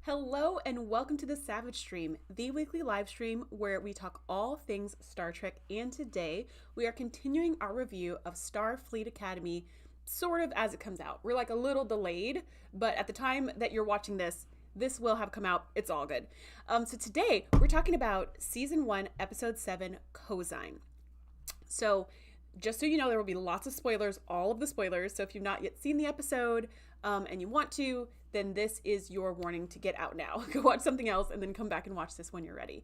Hello and welcome to the Savage Stream, the weekly live stream where we talk all things Star Trek. And today we are continuing our review of Starfleet Academy, sort of as it comes out. We're like a little delayed, but at the time that you're watching this, this will have come out. It's all good. So today we're talking about Season 1, Episode 7, Cosine. So just so you know, there will be lots of spoilers, all of the spoilers. So if you've not yet seen the episode and you want to, then this is your warning to get out now. Go watch something else and then come back and watch this when you're ready.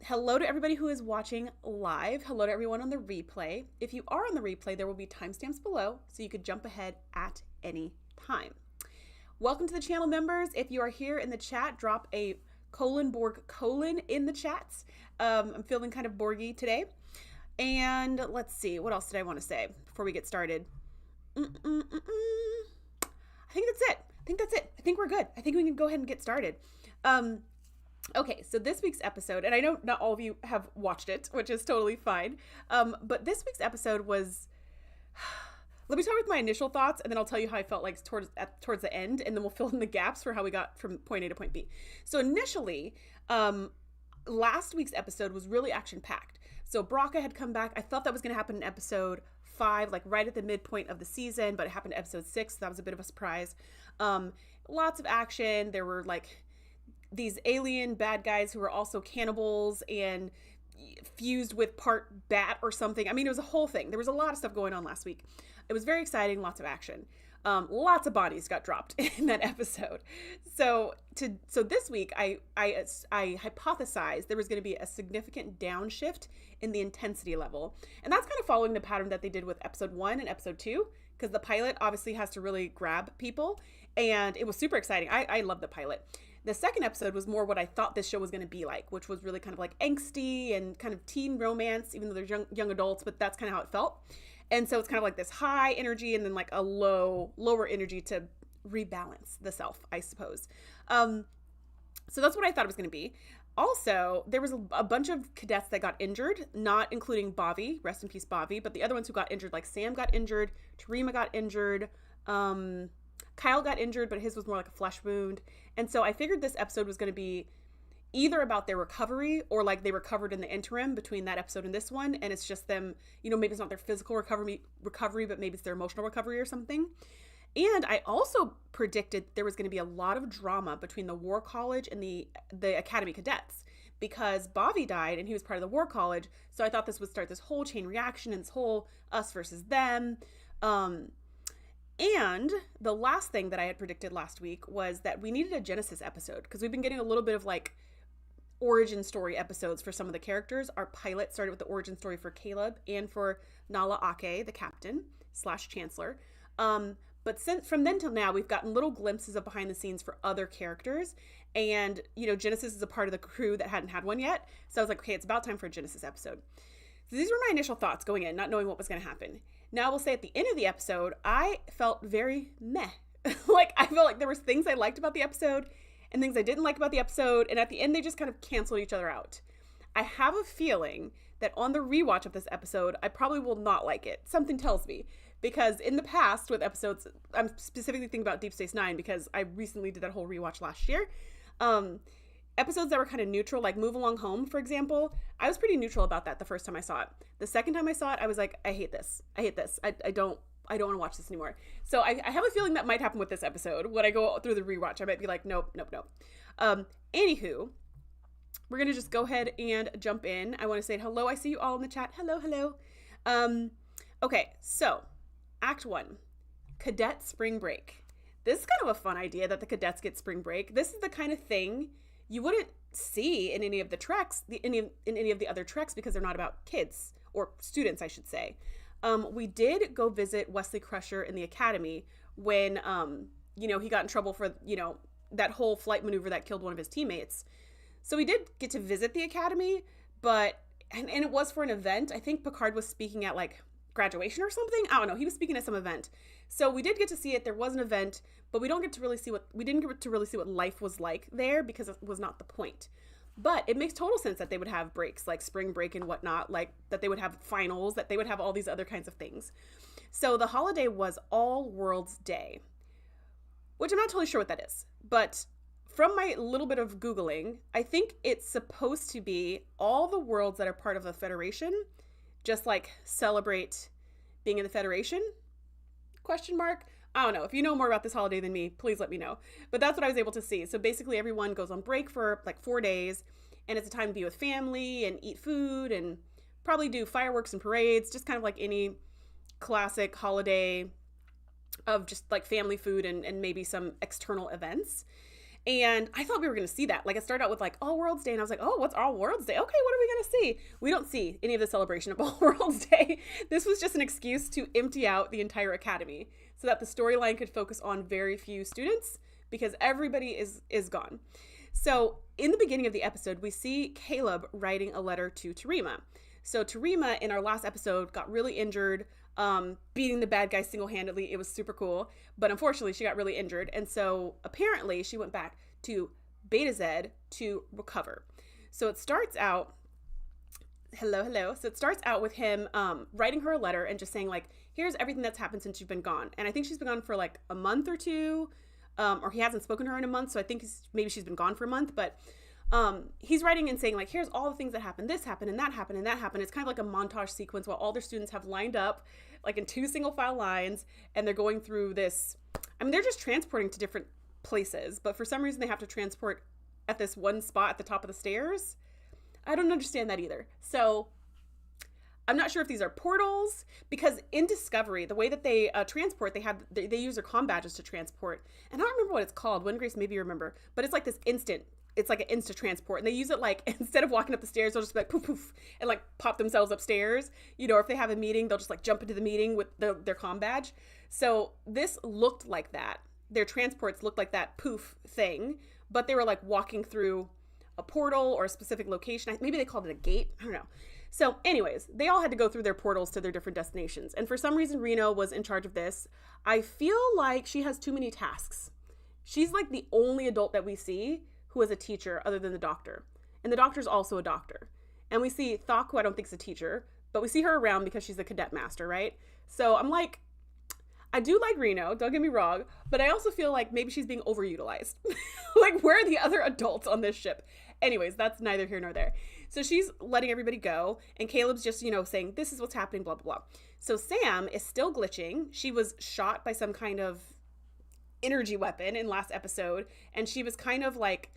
Hello to everybody who is watching live. Hello to everyone on the replay. If you are on the replay, there will be timestamps below so you could jump ahead at any time. Welcome to the channel members. If you are here in the chat, drop a : Borg : in the chats. I'm feeling kind of Borgy today. And let's see, what else did I want to say before we get started? I think that's it. I think we're good. I think we can go ahead and get started. Okay, so this week's episode, and I know not all of you have watched it, which is totally fine. But this week's episode was, let me start with my initial thoughts, and then I'll tell you how I felt like towards the end, and then we'll fill in the gaps for how we got from point A to point B. So initially, last week's episode was really action-packed. So Braca had come back. I thought that was going to happen in episode 5, like right at the midpoint of the season, but it happened in episode 6. So that was a bit of a surprise. Lots of action. There were like these alien bad guys who were also cannibals and fused with part bat or something. I mean, it was a whole thing. There was a lot of stuff going on last week. It was very exciting. Lots of action. Lots of bodies got dropped in that episode. So this week, I hypothesized there was going to be a significant downshift in the intensity level. And that's kind of following the pattern that they did with episode 1 and episode 2, because the pilot obviously has to really grab people. And it was super exciting. I love the pilot. The second episode was more what I thought this show was going to be like, which was really kind of like angsty and kind of teen romance, even though they're young adults, but that's kind of how it felt. And so it's kind of like this high energy and then like a lower energy to rebalance the self, I suppose. So that's what I thought it was going to be. Also, there was a bunch of cadets that got injured, not including Bobby, rest in peace Bobby, but the other ones who got injured, like Sam got injured, Tarima got injured, Kyle got injured, but his was more like a flesh wound. And so I figured this episode was going to be either about their recovery or like they recovered in the interim between that episode and this one. And it's just them, maybe it's not their physical recovery, but maybe it's their emotional recovery or something. And I also predicted there was going to be a lot of drama between the War College and the Academy cadets because Bobby died and he was part of the War College. So I thought this would start this whole chain reaction and this whole us versus them. And the last thing that I had predicted last week was that we needed a Genesis episode because we've been getting a little bit of like origin story episodes for some of the characters. Our pilot started with the origin story for Caleb and for Nala Ake, the captain / chancellor. But from then till now, we've gotten little glimpses of behind the scenes for other characters. And, Genesis is a part of the crew that hadn't had one yet. So I was like, okay, it's about time for a Genesis episode. So these were my initial thoughts going in, not knowing what was going to happen. Now I will say at the end of the episode, I felt very meh. Like I felt like there was things I liked about the episode and things I didn't like about the episode. And at the end, they just kind of canceled each other out. I have a feeling that on the rewatch of this episode, I probably will not like it. Something tells me. Because in the past with episodes, I'm specifically thinking about Deep Space Nine because I recently did that whole rewatch last year. Episodes that were kind of neutral, like Move Along Home, for example, I was pretty neutral about that the first time I saw it. The second time I saw it, I was like, I hate this. I don't want to watch this anymore. So I have a feeling that might happen with this episode. When I go through the rewatch, I might be like, nope. Anywho, we're going to just go ahead and jump in. I want to say hello. I see you all in the chat. Hello. Okay, so Act 1, Cadet Spring Break. This is kind of a fun idea that the cadets get spring break. This is the kind of thing you wouldn't see in any of the treks, in any of the other treks because they're not about kids or students, I should say. We did go visit Wesley Crusher in the academy when, he got in trouble for, that whole flight maneuver that killed one of his teammates. So we did get to visit the academy, but, and it was for an event. I think Picard was speaking at like graduation or something. I don't know. He was speaking at some event. So we did get to see it. There was an event, but we didn't get to really see what life was like there because it was not the point. But it makes total sense that they would have breaks like spring break and whatnot, like that they would have finals, that they would have all these other kinds of things. So the holiday was All Worlds Day, which I'm not totally sure what that is. But from my little bit of Googling, I think it's supposed to be all the worlds that are part of the Federation just like celebrate being in the Federation? Question mark. I don't know. If you know more about this holiday than me, please let me know. But that's what I was able to see. So basically everyone goes on break for like 4 days, and it's a time to be with family and eat food and probably do fireworks and parades, just kind of like any classic holiday of just like family food and maybe some external events. And I thought we were going to see that. Like, it started out with like All Worlds Day, and I was like, oh, what's All Worlds Day? Okay, what are we going to see? We don't see any of the celebration of All Worlds Day. This was just an excuse to empty out the entire academy so that the storyline could focus on very few students, because everybody is gone. So in the beginning of the episode, we see Caleb writing a letter to Tarima. So Tarima in our last episode got really injured, beating the bad guy single-handedly. It was super cool, but unfortunately she got really injured, and so apparently she went back to Beta Z to recover. So it starts out so it starts out with him writing her a letter and just saying like, here's everything that's happened since you've been gone. And I think she's been gone for like a month or two, or he hasn't spoken to her in a month, so I think maybe she's been gone for a month. But he's writing and saying like, here's all the things that happened. This happened and that happened and that happened. It's kind of like a montage sequence while all their students have lined up like in 2 single file lines, and they're going through this. I mean, they're just transporting to different places, but for some reason they have to transport at this one spot at the top of the stairs. I don't understand that either. So I'm not sure if these are portals, because in Discovery, the way that they transport, they use their comm badges to transport. And I don't remember what it's called. When Grace, maybe you remember, but it's like this it's like an instant transport, and they use it like, instead of walking up the stairs, they'll just be like poof poof and like pop themselves upstairs. You know, if they have a meeting, they'll just like jump into the meeting with their comm badge. So this looked like that. Their transports looked like that poof thing, but they were like walking through a portal or a specific location. Maybe they called it a gate. I don't know. So anyways, they all had to go through their portals to their different destinations. And for some reason, Reno was in charge of this. I feel like she has too many tasks. She's like the only adult that we see who is a teacher other than the doctor. And the doctor's also a doctor. And we see Thok, who I don't think is a teacher, but we see her around because she's a cadet master, right? So I'm like, I do like Reno, don't get me wrong, but I also feel like maybe she's being overutilized. Like, where are the other adults on this ship? Anyways, that's neither here nor there. So she's letting everybody go, and Caleb's just, saying, this is what's happening, blah, blah, blah. So Sam is still glitching. She was shot by some kind of energy weapon in last episode, and she was kind of like,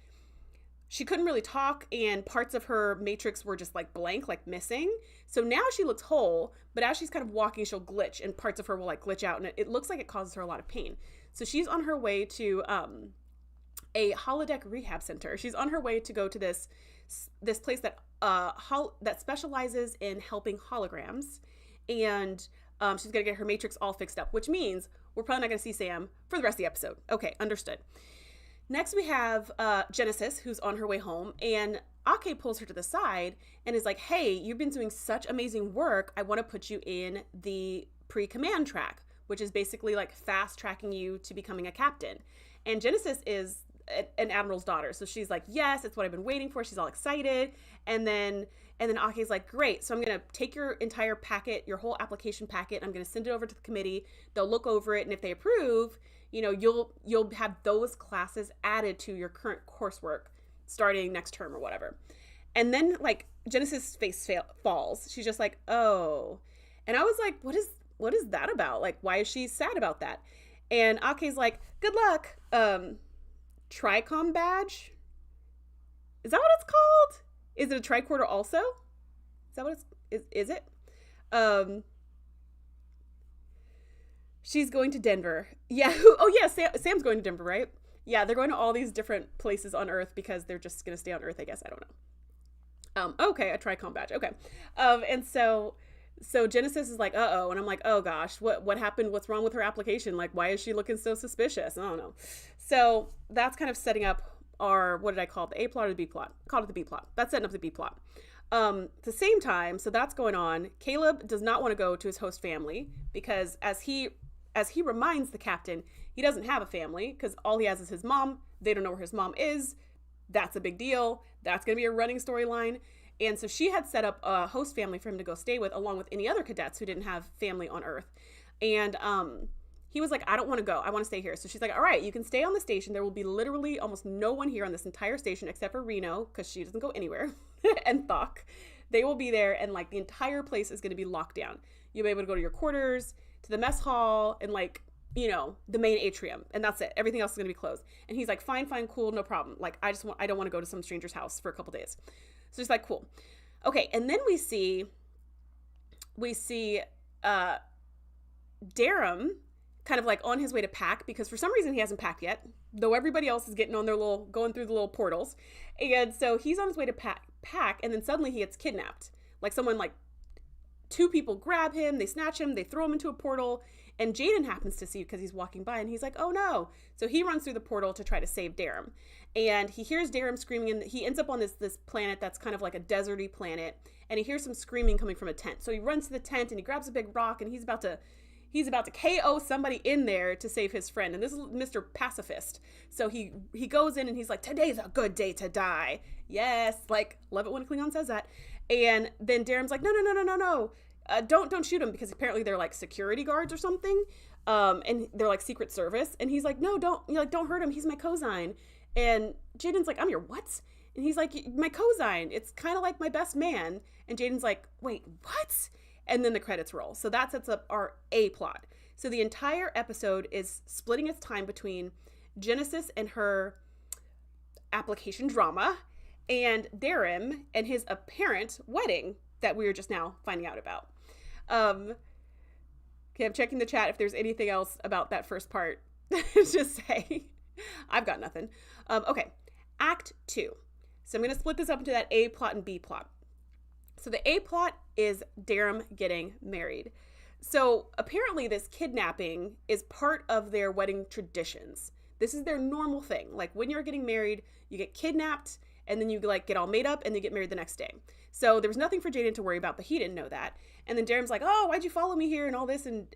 she couldn't really talk, and parts of her matrix were just like blank, like missing. So now she looks whole, but as she's kind of walking, she'll glitch, and parts of her will like glitch out, and it looks like it causes her a lot of pain. So she's on her way to a holodeck rehab center. She's on her way to go to this place that that specializes in helping holograms, and she's gonna get her matrix all fixed up, which means we're probably not gonna see Sam for the rest of the episode. Okay, understood. Next, we have Genesis, who's on her way home, and Ake pulls her to the side and is like, hey, you've been doing such amazing work. I want to put you in the pre-command track, which is basically like fast tracking you to becoming a captain. And Genesis is an admiral's daughter, so she's like, yes, it's what I've been waiting for. She's all excited. And then Ake's like, great, so I'm going to take your entire packet, your whole application packet, and I'm going to send it over to the committee. They'll look over it, and if they approve, you'll have those classes added to your current coursework starting next term or whatever. And then like Genesis' face falls. She's just like, oh. And I was like, what is that about? Like, why is she sad about that? And Ake's like, good luck. Tricom badge? Is that what it's called? Is it a tricorder also? Is that what is it? She's going to Denver. Yeah. Oh, yeah. Sam's going to Denver, right? Yeah, they're going to all these different places on Earth because they're just going to stay on Earth, I guess. I don't know. Okay, a Tricom badge. Okay. And so Genesis is like, uh-oh. And I'm like, oh, gosh, what happened? What's wrong with her application? Like, why is she looking so suspicious? I don't know. So that's kind of setting up our, what did I call it? The A plot or the B plot? I called it the B plot. That's setting up the B plot. At the same time, so that's going on. Caleb does not want to go to his host family because as he reminds the captain, he doesn't have a family because all he has is his mom. They don't know where his mom is. That's a big deal. That's going to be a running storyline. And so she had set up a host family for him to go stay with, along with any other cadets who didn't have family on Earth. And he was like, I don't want to go. I want to stay here. So she's like, all right, you can stay on the station. There will be literally almost no one here on this entire station except for Reno, because she doesn't go anywhere, and Thok. They will be there, and like the entire place is going to be locked down. You'll be able to go to your quarters, to the mess hall, and like, you know, the main atrium, and that's it. Everything else is going to be closed. And he's like, fine, cool, no problem. Like, I don't want to go to some stranger's house for a couple days. So he's like, cool. Okay, and then we see Darum kind of like on his way to pack, because for some reason he hasn't packed yet, though everybody else is getting on their going through the little portals. And so he's on his way to pack, and then suddenly he gets kidnapped. Like someone, like two people grab him, they snatch him, they throw him into a portal, and Jaden happens to see because he's walking by, and he's like, oh no. So he runs through the portal to try to save Darum. And he hears Darum screaming, and he ends up on this planet that's kind of like a deserty planet, and he hears some screaming coming from a tent. So he runs to the tent and he grabs a big rock, and he's about to KO somebody in there to save his friend. And this is Mr. Pacifist. So he goes in and he's like, today's a good day to die. Yes. Like, love it when a Klingon says that. And then Darum's like, no. Don't shoot him, because apparently they're like security guards or something. And they're like Secret Service. And he's like, no, don't hurt him. He's my cosign. And Jaden's like, I'm your what? And he's like, my cosign. It's kind of like my best man. And Jaden's like, wait, what? And then the credits roll. So that sets up our A plot. So the entire episode is splitting its time between Genesis and her application drama, and Darum and his apparent wedding that we are just now finding out about. Okay, I'm checking the chat if there's anything else about that first part. Just say. I've got nothing. Okay, Act 2. So I'm going to split this up into that A plot and B plot. So the A plot is Darum getting married. So apparently this kidnapping is part of their wedding traditions. This is their normal thing. Like when you're getting married, you get kidnapped, and then you like get all made up and then get married the next day. So there was nothing for Jaden to worry about, but he didn't know that. And then Darum's like, oh, why'd you follow me here and all this? And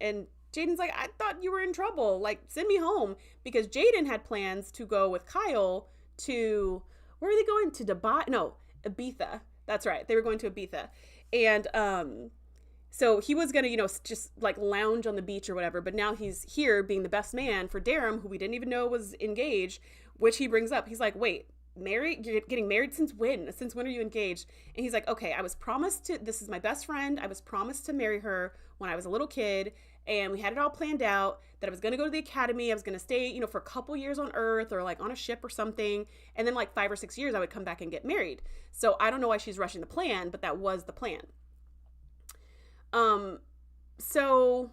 Jaden's like, I thought you were in trouble. Like, send me home. Because Jaden had plans to go with Kyle to, where are they going? To Dubai? No, Ibiza. That's right. They were going to Ibiza. And so he was going to, just like lounge on the beach or whatever. But now he's here being the best man for Darum, who we didn't even know was engaged, which he brings up. He's like, wait, married? You're getting married since when? Since when are you engaged? And he's like, okay, this is my best friend. I was promised to marry her when I was a little kid. And we had it all planned out that I was going to go to the academy. I was going to stay, for a couple years on Earth or like on a ship or something. And then like 5 or 6 years, I would come back and get married. So I don't know why she's rushing the plan, but that was the plan. So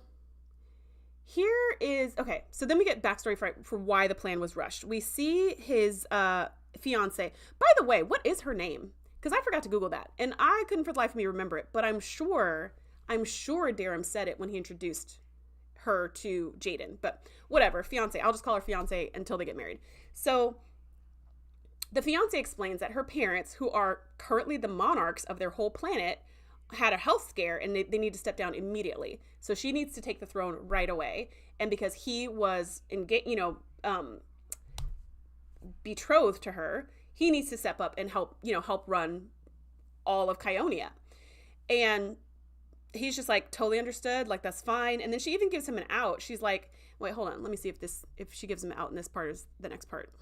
here is, okay. So then we get backstory for why the plan was rushed. We see his, fiance. By the way, what is her name? Because I forgot to Google that. And I couldn't for the life of me remember it, but I'm sure Darum said it when he introduced her to Jaden, but whatever, fiance. I'll just call her fiance until they get married. So the fiance explains that her parents, who are currently the monarchs of their whole planet, had a health scare and they need to step down immediately. So she needs to take the throne right away. And because he was betrothed to her, he needs to step up and help run all of Kionia. And he's just like, totally understood, like that's fine. And then she even gives him an out. She's like, wait, hold on, let me see if she gives him an out in this part is the next part.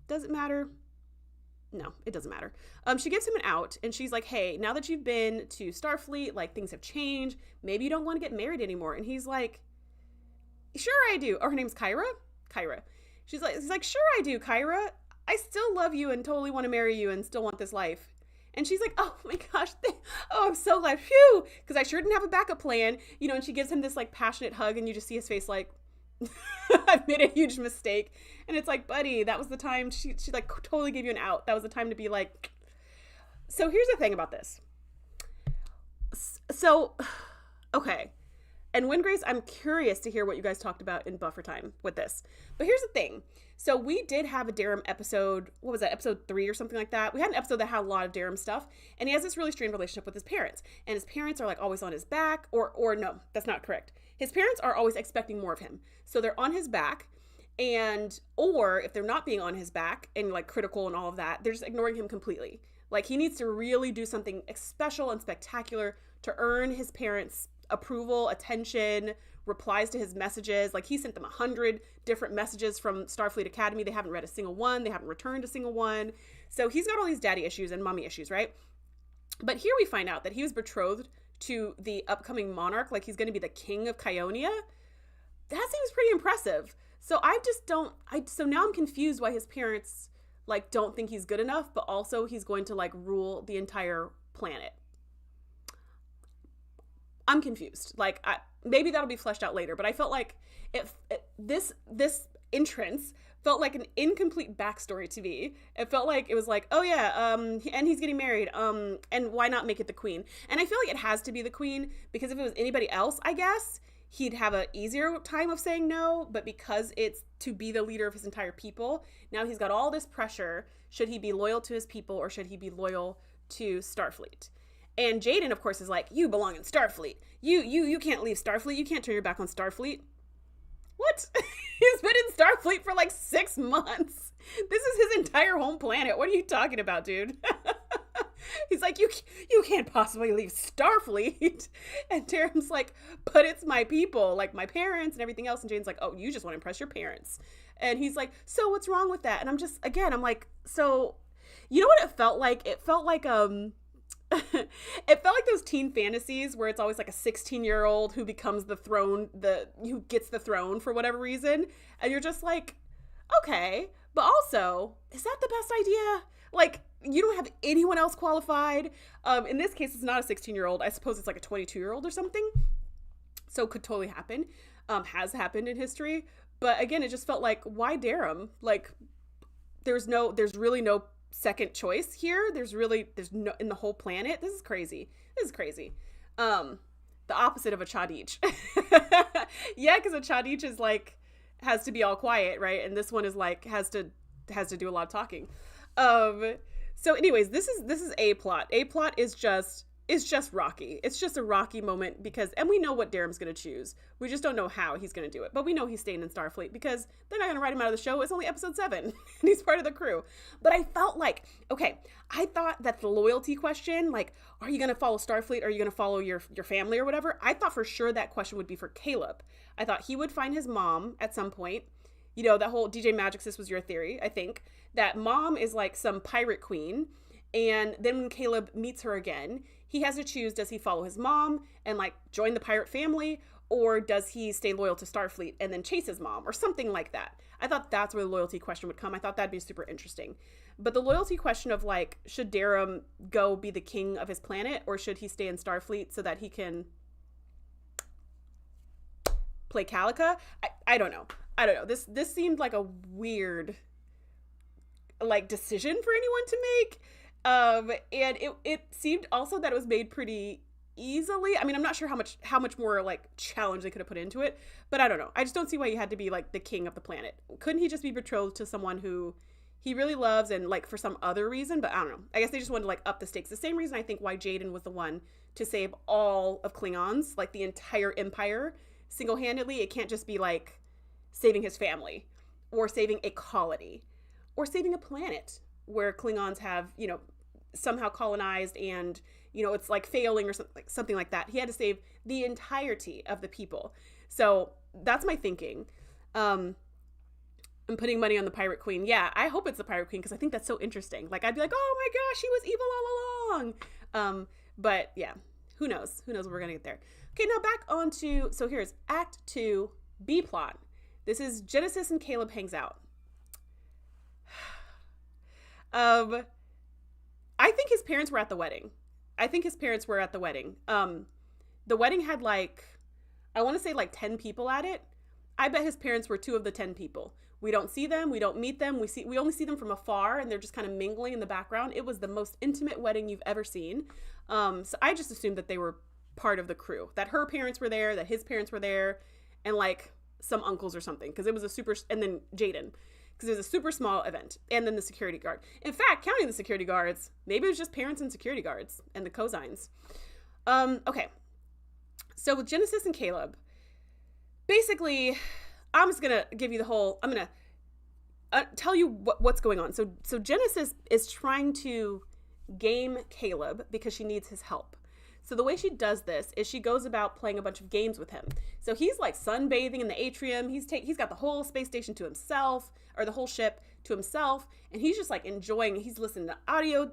Does it matter? No, it doesn't matter. She gives him an out, and she's like, hey, now that you've been to Starfleet, like things have changed. Maybe you don't want to get married anymore. And he's like, sure I do. Or her name's Kyra. He's like, sure I do, Kyra. I still love you and totally want to marry you and still want this life. And she's like, oh my gosh, I'm so glad, phew, because I sure didn't have a backup plan, and she gives him this like passionate hug, and you just see his face like, I've made a huge mistake. And it's like, buddy, that was the time she like totally gave you an out. That was the time to be like. So here's the thing about this. So, okay. And Windgrace, I'm curious to hear what you guys talked about in buffer time with this. But here's the thing. So we did have a Darum episode, what was that, episode 3 or something like that? We had an episode that had a lot of Darum stuff, and he has this really strained relationship with his parents. And his parents are like always on his back, or no, that's not correct. His parents are always expecting more of him. So they're on his back, or if they're not being on his back and like critical and all of that, they're just ignoring him completely. Like he needs to really do something special and spectacular to earn his parents' approval, attention, replies to his messages. Like, he sent them 100 different messages from Starfleet Academy. They haven't read a single one. They haven't returned a single one. So he's got all these daddy issues and mommy issues, right? But here we find out that he was betrothed to the upcoming monarch. Like, he's going to be the king of Kionia. That seems pretty impressive. So so now I'm confused why his parents, like, don't think he's good enough, but also he's going to, like, rule the entire planet. I'm confused. Like, maybe that'll be fleshed out later, but I felt like this entrance felt like an incomplete backstory to me. It felt like it was like, oh yeah, and he's getting married, and why not make it the queen? And I feel like it has to be the queen, because if it was anybody else, I guess he'd have an easier time of saying no, but because it's to be the leader of his entire people, now he's got all this pressure. Should he be loyal to his people, or should he be loyal to Starfleet? And Jaden, of course, is like, you belong in Starfleet. You can't leave Starfleet. You can't turn your back on Starfleet. What? He's been in Starfleet for like 6 months. This is his entire home planet. What are you talking about, dude? He's like, you can't possibly leave Starfleet. And Taram's like, but it's my people, like my parents and everything else. And Jaden's like, oh, you just want to impress your parents. And he's like, so what's wrong with that? And I'm like, so you know what it felt like? It felt like, it felt like those teen fantasies where it's always like a 16-year-old who becomes who gets the throne for whatever reason. And you're just like, okay, but also, is that the best idea? Like, you don't have anyone else qualified. In this case, it's not a 16-year-old. I suppose it's like a 22-year-old or something. So it could totally happen. Has happened in history. But again, it just felt like, why Darum? Like, there's really no second choice here. There's no in the whole planet. This is crazy. The opposite of a Chadich. Yeah, because a Chadich is like, has to be all quiet, right? And this one is like, has to do a lot of talking. So anyways, this is A plot. A plot is just rocky. It's just a rocky moment and we know what Darum's going to choose. We just don't know how he's going to do it. But we know he's staying in Starfleet because they're not going to write him out of the show. It's only episode 7 and he's part of the crew. But I felt like, okay, I thought that the loyalty question, like, are you going to follow Starfleet? Or are you going to follow your family or whatever? I thought for sure that question would be for Caleb. I thought he would find his mom at some point. You know, that whole DJ Magic Sis was your theory, I think. That mom is like some pirate queen. And then when Caleb meets her again, he has to choose, does he follow his mom and like join the pirate family, or does he stay loyal to Starfleet and then chase his mom or something like that? I thought that's where the loyalty question would come. I thought that'd be super interesting. But the loyalty question of like, should Darum go be the king of his planet, or should he stay in Starfleet so that he can play Calica? I don't know. This seemed like a weird like decision for anyone to make. And it seemed also that it was made pretty easily. I mean, I'm not sure how much more like challenge they could have put into it, but I don't know. I just don't see why he had to be like the king of the planet. Couldn't he just be betrothed to someone who he really loves and like for some other reason? But I don't know. I guess they just wanted to like up the stakes. The same reason I think why Jaden was the one to save all of Klingons, like the entire empire single-handedly. It can't just be like saving his family or saving a colony or saving a planet where Klingons have, you know, somehow colonized and, you know, it's like failing or something like that. He had to save the entirety of the people. So that's my thinking. I'm putting money on the Pirate Queen. Yeah, I hope it's the Pirate Queen because I think that's so interesting. Like, I'd be like, oh my gosh, she was evil all along. But yeah, who knows? Who knows when we're going to get there. Okay, now back on to, so here's Act 2, B plot. This is Genesis and Caleb hangs out. I think his parents were at the wedding. The wedding had like, I want to say like 10 people at it. I bet his parents were 2 of the 10 people. We don't see them. We don't meet them. We only see them from afar and they're just kind of mingling in the background. It was the most intimate wedding you've ever seen. So I just assumed that they were part of the crew, that her parents were there, that his parents were there, and like some uncles or something. Cause it was and then Jaden. Because it was a super small event, and then the security guard. In fact, counting the security guards, maybe it was just parents and security guards and the cosines. Okay. So with Genesis and Caleb, basically, I'm just going to give you I'm going to tell you what's going on. So Genesis is trying to game Caleb because she needs his help. So the way she does this is she goes about playing a bunch of games with him. So he's like sunbathing in the atrium. He's got the whole space station to himself, or the whole ship to himself, and he's just like enjoying. He's listening to audio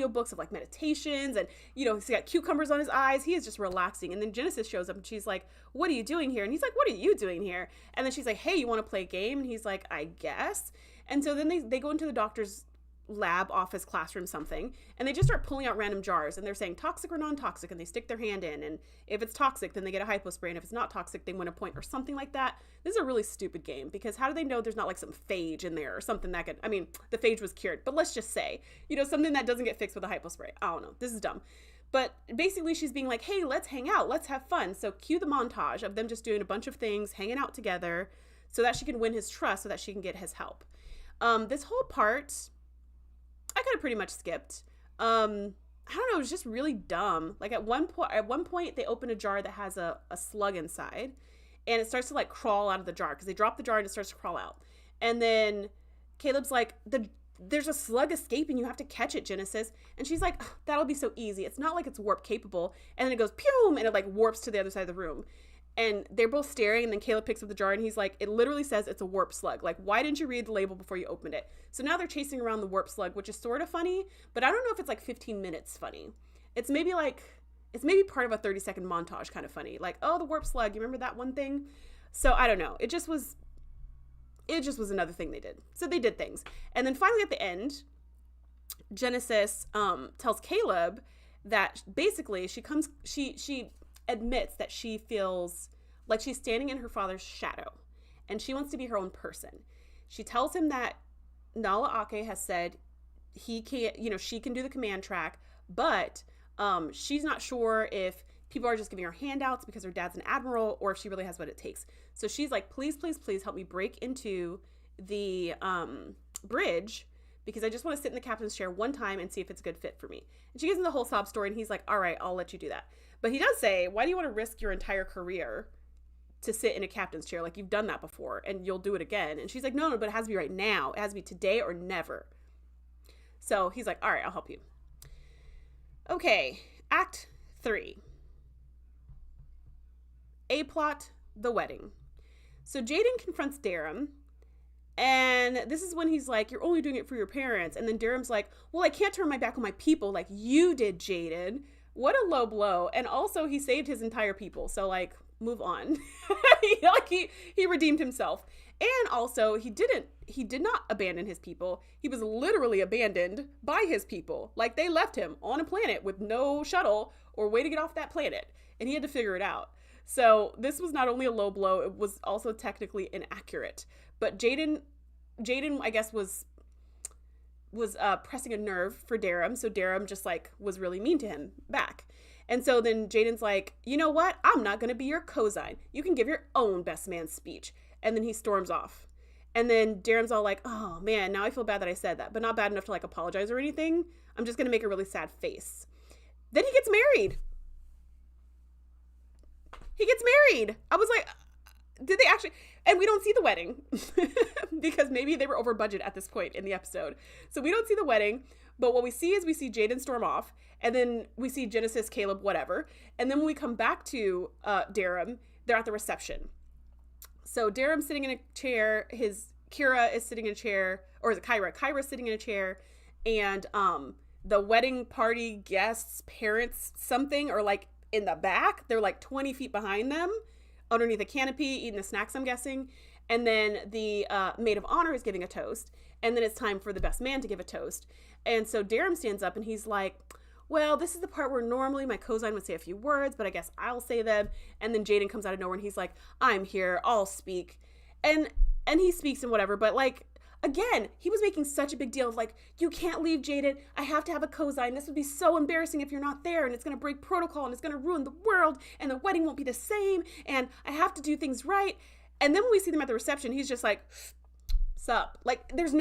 books of like meditations, and he's got cucumbers on his eyes. He is just relaxing. And then Genesis shows up and she's like, "What are you doing here?" And he's like, "What are you doing here?" And then she's like, "Hey, you want to play a game?" And he's like, "I guess." And so then they go into the doctor's lab, office, classroom, something, and they just start pulling out random jars, and they're saying toxic or non-toxic, and they stick their hand in, and if it's toxic, then they get a hypo spray, and if it's not toxic, they win a point or something like that. This is a really stupid game, because how do they know there's not like some phage in there or something that could, the phage was cured, but let's just say, something that doesn't get fixed with a hypo spray. I don't know. This is dumb. But basically she's being like, hey, let's hang out. Let's have fun. So cue the montage of them just doing a bunch of things, hanging out together, so that she can win his trust, so that she can get his help. This whole part, I could have pretty much skipped. I don't know, it was just really dumb. Like at one point they open a jar that has a slug inside, and it starts to like crawl out of the jar, because they drop the jar and it starts to crawl out. And then Caleb's like, there's a slug escaping, you have to catch it, Genesis. And she's like, that'll be so easy. It's not like it's warp capable. And then it goes pew, and it like warps to the other side of the room. And they're both staring, and then Caleb picks up the jar, and he's like, it literally says it's a warp slug. Like, why didn't you read the label before you opened it? So now they're chasing around the warp slug, which is sort of funny, but I don't know if it's like 15 minutes funny. It's maybe part of a 30-second montage kind of funny. Like, oh, the warp slug, you remember that one thing? So I don't know. It just was another thing they did. So they did things. And then finally at the end, Genesis tells Caleb that basically she admits that she feels like she's standing in her father's shadow, and she wants to be her own person. She tells him that Nala Ake has said he can't, she can do the command track, but she's not sure if people are just giving her handouts because her dad's an admiral, or if she really has what it takes. So she's like, please, please, please help me break into the bridge, because I just want to sit in the captain's chair one time and see if it's a good fit for me. And she gives him the whole sob story, and he's like, all right, I'll let you do that. But he does say, why do you want to risk your entire career to sit in a captain's chair? Like, you've done that before and you'll do it again. And she's like, no, but it has to be right now. It has to be today or never. So he's like, all right, I'll help you. Okay, Act 3. A-plot, the wedding. So Jaden confronts Darum, and this is when he's like, you're only doing it for your parents. And then Darum's like, well, I can't turn my back on my people like you did, Jaden. What a low blow. And also he saved his entire people. So like, move on. he redeemed himself. And also he did not abandon his people. He was literally abandoned by his people. Like, they left him on a planet with no shuttle or way to get off that planet. And he had to figure it out. So this was not only a low blow, it was also technically inaccurate. But Jaden, I guess, was pressing a nerve for Darum, so Darum just like was really mean to him back. And so then Jaden's like, you know what? I'm not going to be your cosign. You can give your own best man speech. And then he storms off. And then Darum's all like, oh man, now I feel bad that I said that, but not bad enough to like apologize or anything. I'm just going to make a really sad face. Then he gets married. I was like, did they actually? And we don't see the wedding because maybe they were over budget at this point in the episode. So we don't see the wedding, but what we see is we see Jaden storm off, and then we see Genesis, Caleb, whatever. And then when we come back to Darum, they're at the reception. So Darum's sitting in a chair, Kira is sitting in a chair, or is it Kyra? Kyra's sitting in a chair, and the wedding party guests' parents something are like in the back. They're like 20 feet behind them, underneath a canopy, eating the snacks, I'm guessing. And then the maid of honor is giving a toast. And then it's time for the best man to give a toast. And so Darum stands up and he's like, well, this is the part where normally my cosign would say a few words, but I guess I'll say them. And then Jaden comes out of nowhere and he's like, I'm here, I'll speak. And he speaks and whatever, but like, again, he was making such a big deal of like, you can't leave, Jaden. I have to have a cosign. This would be so embarrassing if you're not there, and it's going to break protocol, and it's going to ruin the world, and the wedding won't be the same, and I have to do things right. And then when we see them at the reception, he's just like, sup? Like, where's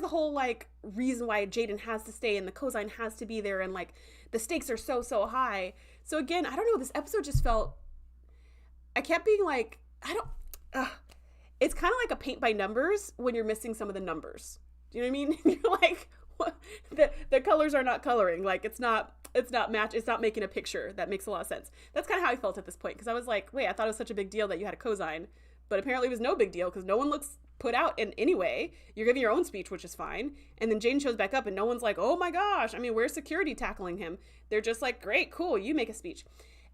the whole like reason why Jaden has to stay and the cosign has to be there, and like the stakes are so high. So again, I don't know, this episode just felt, I kept being like, it's kind of like a paint by numbers when you're missing some of the numbers. Do you know what I mean? You're like, what? The colors are not coloring. Like it's not making a picture that makes a lot of sense. That's kind of how I felt at this point, because I was like, wait, I thought it was such a big deal that you had a cosign, but apparently it was no big deal because no one looks put out in any way. You're giving your own speech, which is fine. And then Jaden shows back up and no one's like, oh my gosh, I mean, where's security tackling him? They're just like, great, cool, you make a speech.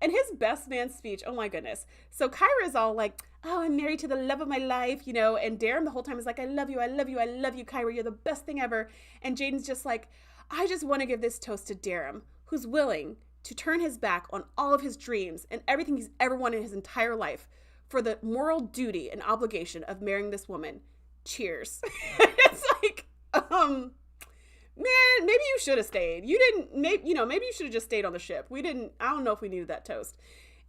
And his best man speech, oh my goodness. So Kyra's all like, oh, I'm married to the love of my life, you know, and Darren the whole time is like, I love you, I love you, I love you, Kyra, you're the best thing ever. And Jaden's just like, I just want to give this toast to Darren, who's willing to turn his back on all of his dreams and everything he's ever wanted in his entire life for the moral duty and obligation of marrying this woman. Cheers. It's like, man, maybe you should have stayed. You didn't, maybe you should have just stayed on the ship. I don't know if we needed that toast.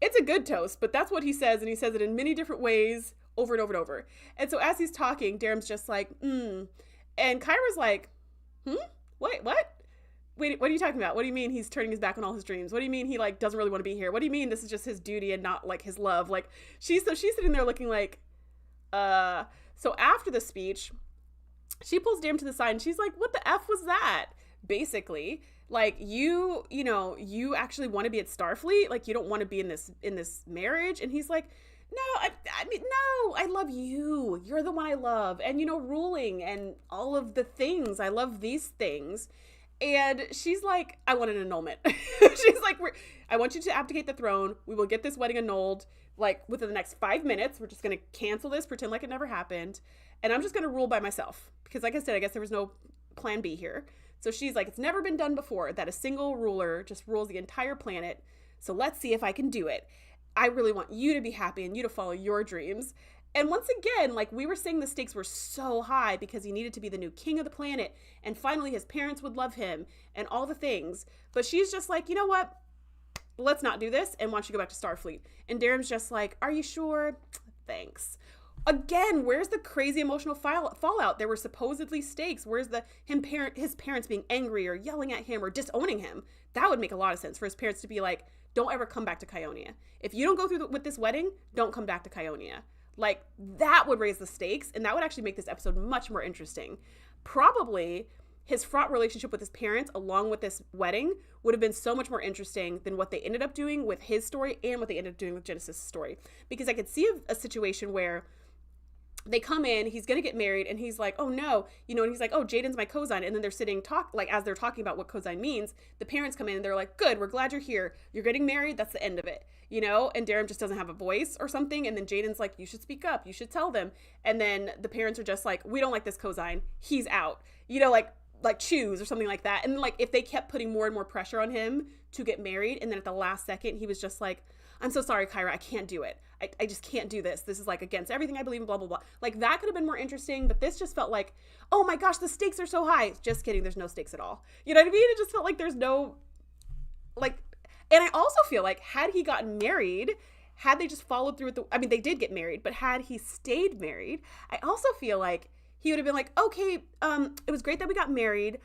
It's a good toast, but that's what he says. And he says it in many different ways over and over and over. And so as he's talking, Darren's just like, And Kyra's like, Wait, what? Wait, what are you talking about? What do you mean he's turning his back on all his dreams? What do you mean he like doesn't really want to be here? What do you mean this is just his duty and not like his love? Like she's sitting there looking like, So after the speech, she pulls Darren to the side and she's like, what the F was that? Basically, like you actually want to be at Starfleet? Like you don't want to be in this marriage? And he's like, no, I love you. You're the one I love. And ruling and all of the things. I love these things. And she's like, I want an annulment. She's like, I want you to abdicate the throne. We will get this wedding annulled like within the next 5 minutes. We're just going to cancel this, pretend like it never happened. And I'm just going to rule by myself. Because like I said, I guess there was no plan B here. So she's like, it's never been done before that a single ruler just rules the entire planet. So let's see if I can do it. I really want you to be happy and you to follow your dreams. And once again, like we were saying, the stakes were so high because he needed to be the new king of the planet. And finally, his parents would love him and all the things. But she's just like, you know what? Let's not do this. And why don't you go back to Starfleet? And Darren's just like, are you sure? Thanks. Again, where's the crazy emotional fallout? There were supposedly stakes. Where's his parents being angry or yelling at him or disowning him? That would make a lot of sense for his parents to be like, don't ever come back to Kionia. If you don't go through with this wedding, don't come back to Kionia. Like that would raise the stakes and that would actually make this episode much more interesting. Probably his fraught relationship with his parents along with this wedding would have been so much more interesting than what they ended up doing with his story and what they ended up doing with Genesis' story. Because I could see a situation where they come in, he's going to get married and he's like, oh no, and he's like, oh, Jaden's my cosign. And then they're sitting as they're talking about what cosign means, the parents come in and they're like, good, we're glad you're here. You're getting married. That's the end of it, and Darren just doesn't have a voice or something. And then Jaden's like, you should speak up. You should tell them. And then the parents are just like, we don't like this cosign. He's out, like choose or something like that. And like, if they kept putting more and more pressure on him to get married. And then at the last second, he was just like, I'm so sorry, Kyra, I can't do it. I just can't do this. This is like against everything I believe in, blah, blah, blah. Like that could have been more interesting, but this just felt like, oh my gosh, the stakes are so high. Just kidding. There's no stakes at all. You know what I mean? It just felt like there's no, like, and I also feel like had he gotten married, had they just followed through with they did get married, but had he stayed married, I also feel like he would have been like, okay, it was great that we got married,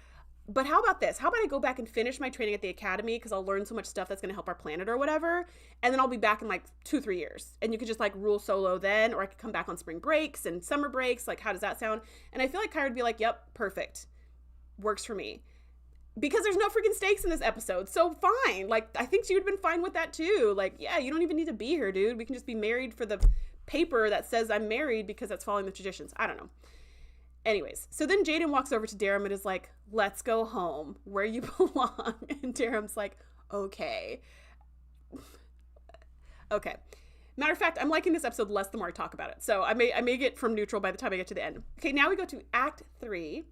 but how about this? How about I go back and finish my training at the academy because I'll learn so much stuff that's going to help our planet or whatever. And then I'll be back in like 2-3 years. And you could just like rule solo then, or I could come back on spring breaks and summer breaks. Like, how does that sound? And I feel like Kyra would be like, yep, perfect. Works for me. Because there's no freaking stakes in this episode. So fine. Like, I think she would have been fine with that too. Like, yeah, you don't even need to be here, dude. We can just be married for the paper that says I'm married because that's following the traditions. I don't know. Anyways, so then Jaden walks over to Darren and is like, let's go home where you belong. And Darren's like, okay. Okay. Matter of fact, I'm liking this episode less the more I talk about it. So I may get from neutral by the time I get to the end. Okay, now we go to Act 3,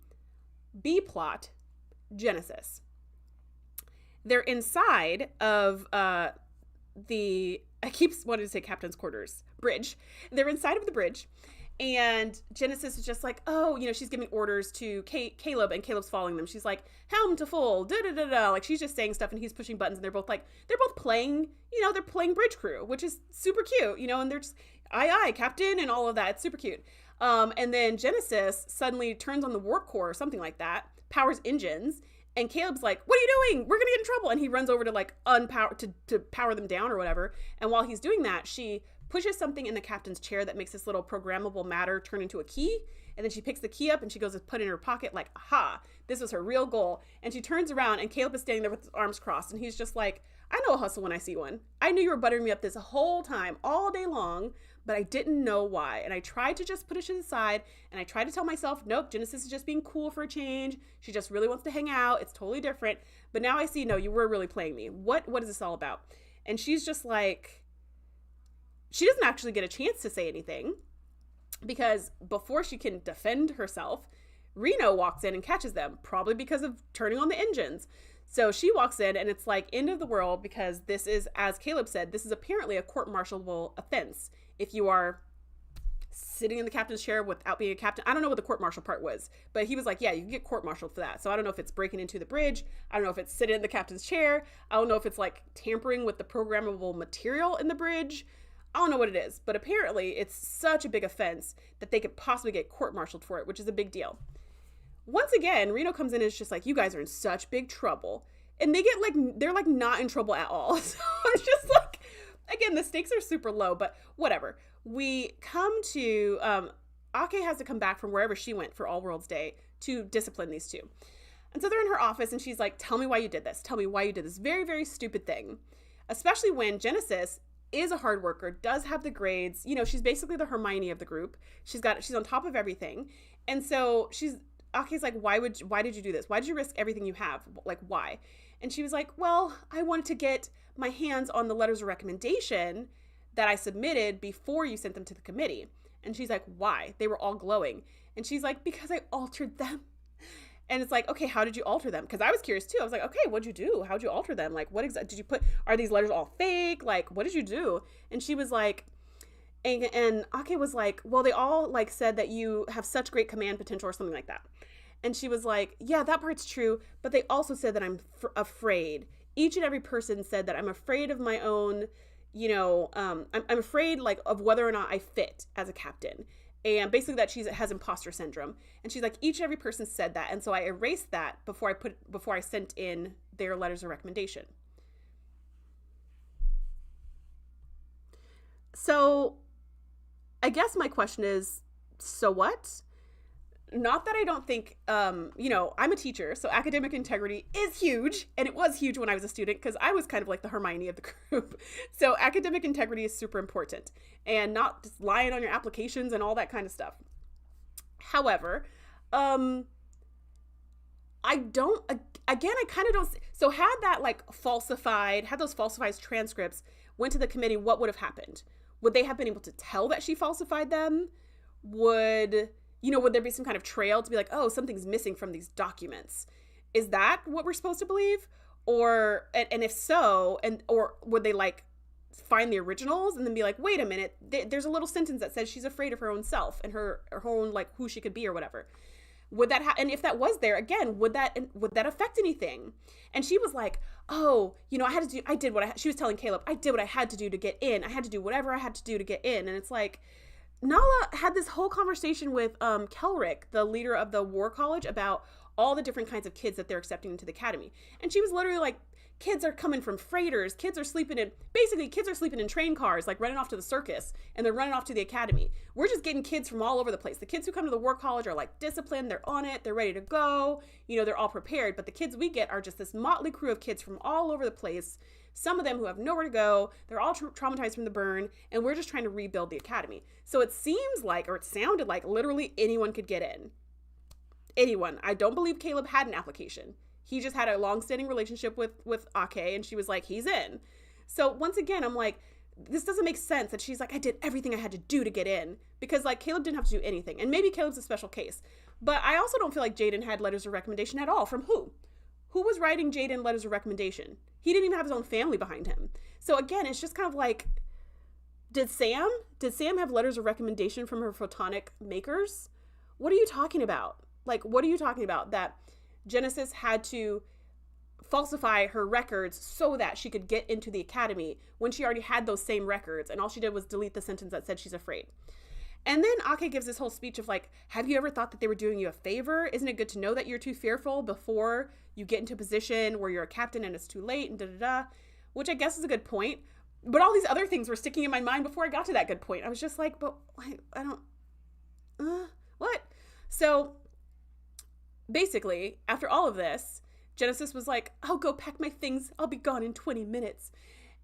B plot, Genesis. They're inside of I keep wanting to say captain's quarters, bridge. They're inside of the bridge. And Genesis is just like, oh, she's giving orders to Caleb and Caleb's following them. She's like, helm to full, da-da-da-da. Like, she's just saying stuff and he's pushing buttons and they're both playing, they're playing bridge crew, which is super cute, and they're just, aye, captain, and all of that. It's super cute. And then Genesis suddenly turns on the warp core or something like that, powers engines, and Caleb's like, what are you doing? We're going to get in trouble. And he runs over to like unpower, to power them down or whatever. And while he's doing that, she pushes something in the captain's chair that makes this little programmable matter turn into a key. And then she picks the key up and she goes to put it in her pocket like, aha, this was her real goal. And she turns around and Caleb is standing there with his arms crossed. And he's just like, I know a hustle when I see one. I knew you were buttering me up this whole time, all day long, but I didn't know why. And I tried to just put it to the side. And I tried to tell myself, nope, Genesis is just being cool for a change. She just really wants to hang out. It's totally different. But now I see, no, you were really playing me. What is this all about? And she's just like, she doesn't actually get a chance to say anything. Because before she can defend herself, Reno walks in and catches them, probably because of turning on the engines. So she walks in and it's like end of the world because this is, as Caleb said, this is apparently a court-martialable offense. If you are sitting in the captain's chair without being a captain, I don't know what the court-martial part was, but he was like, yeah, you can get court-martialed for that. So I don't know if it's breaking into the bridge. I don't know if it's sitting in the captain's chair. I don't know if it's like tampering with the programmable material in the bridge. I don't know what it is, but apparently it's such a big offense that they could possibly get court-martialed for it, which is a big deal. Once again, Reno comes in and is just like, you guys are in such big trouble. And they get like, they're like not in trouble at all. So I'm just like, again, the stakes are super low, but whatever. We come to, Ake has to come back from wherever she went for All World's Day to discipline these two. And so they're in her office and she's like, tell me why you did this. Tell me why you did this very, very stupid thing. Especially when Genesis is a hard worker, does have the grades. You know, she's basically the Hermione of the group. She's on top of everything. And so Ake's like, why did you do this? Why did you risk everything you have? Like, why? And she was like, well, I wanted to get my hands on the letters of recommendation that I submitted before you sent them to the committee. And she's like, why? They were all glowing. And she's like, because I altered them. And it's like, okay, how did you alter them? Because I was curious too. I was like, okay, what'd you do? How'd you alter them? Like, what exactly did you put? Are these letters all fake? Like, what did you do? And she was like, and Ake was like, well, they all like said that you have such great command potential or something like that. And she was like, yeah, that part's true. But they also said that I'm afraid. Each and every person said that I'm afraid of my own, you know, I'm afraid like of whether or not I fit as a captain. And basically that she has imposter syndrome. And she's like, each and every person said that. And so I erased that before I sent in their letters of recommendation. So I guess my question is, so what? Not that I don't think, you know, I'm a teacher, so academic integrity is huge. And it was huge when I was a student because I was kind of like the Hermione of the group. So academic integrity is super important and not just lying on your applications and all that kind of stuff. However, I kind of don't. So had those falsified transcripts went to the committee, what would have happened? Would they have been able to tell that she falsified them? Would there be some kind of trail to be like, oh, something's missing from these documents? Is that what we're supposed to believe? Or, and if so, or would they like find the originals and then be like, wait a minute, there's a little sentence that says she's afraid of her own self and her own, like who she could be or whatever. Would that and if that was there, again, would that affect anything? And she was like, oh, you know, she was telling Caleb, I did what I had to do to get in. I had to do whatever I had to do to get in. And it's like, Nala had this whole conversation with Kelrick, the leader of the War College, about all the different kinds of kids that they're accepting into the academy. And she was literally like, kids are coming from freighters. Kids are sleeping in train cars, like running off to the circus, and they're running off to the academy. We're just getting kids from all over the place. The kids who come to the War College are like disciplined. They're on it. They're ready to go. You know, they're all prepared. But the kids we get are just this motley crew of kids from all over the place. Some of them who have nowhere to go. They're all traumatized from the burn. And we're just trying to rebuild the academy. So it seems like, or it sounded like, literally anyone could get in. Anyone. I don't believe Caleb had an application. He just had a long-standing relationship with Ake, and she was like, he's in. So once again, I'm like, this doesn't make sense that she's like, I did everything I had to do to get in. Because like Caleb didn't have to do anything. And maybe Caleb's a special case. But I also don't feel like Jaden had letters of recommendation at all. From who? Who was writing Jaden letters of recommendation? He didn't even have his own family behind him. So again, it's just kind of like, did Sam have letters of recommendation from her photonic makers? What are you talking about? Like, what are you talking about? That Genesis had to falsify her records so that she could get into the academy when she already had those same records, and all she did was delete the sentence that said she's afraid. And then Ake gives this whole speech of like, have you ever thought that they were doing you a favor? Isn't it good to know that you're too fearful before you get into a position where you're a captain and it's too late and da-da-da? Which I guess is a good point. But all these other things were sticking in my mind before I got to that good point. I was just like, but I don't, what? So basically, after all of this, Genesis was like, I'll go pack my things. I'll be gone in 20 minutes.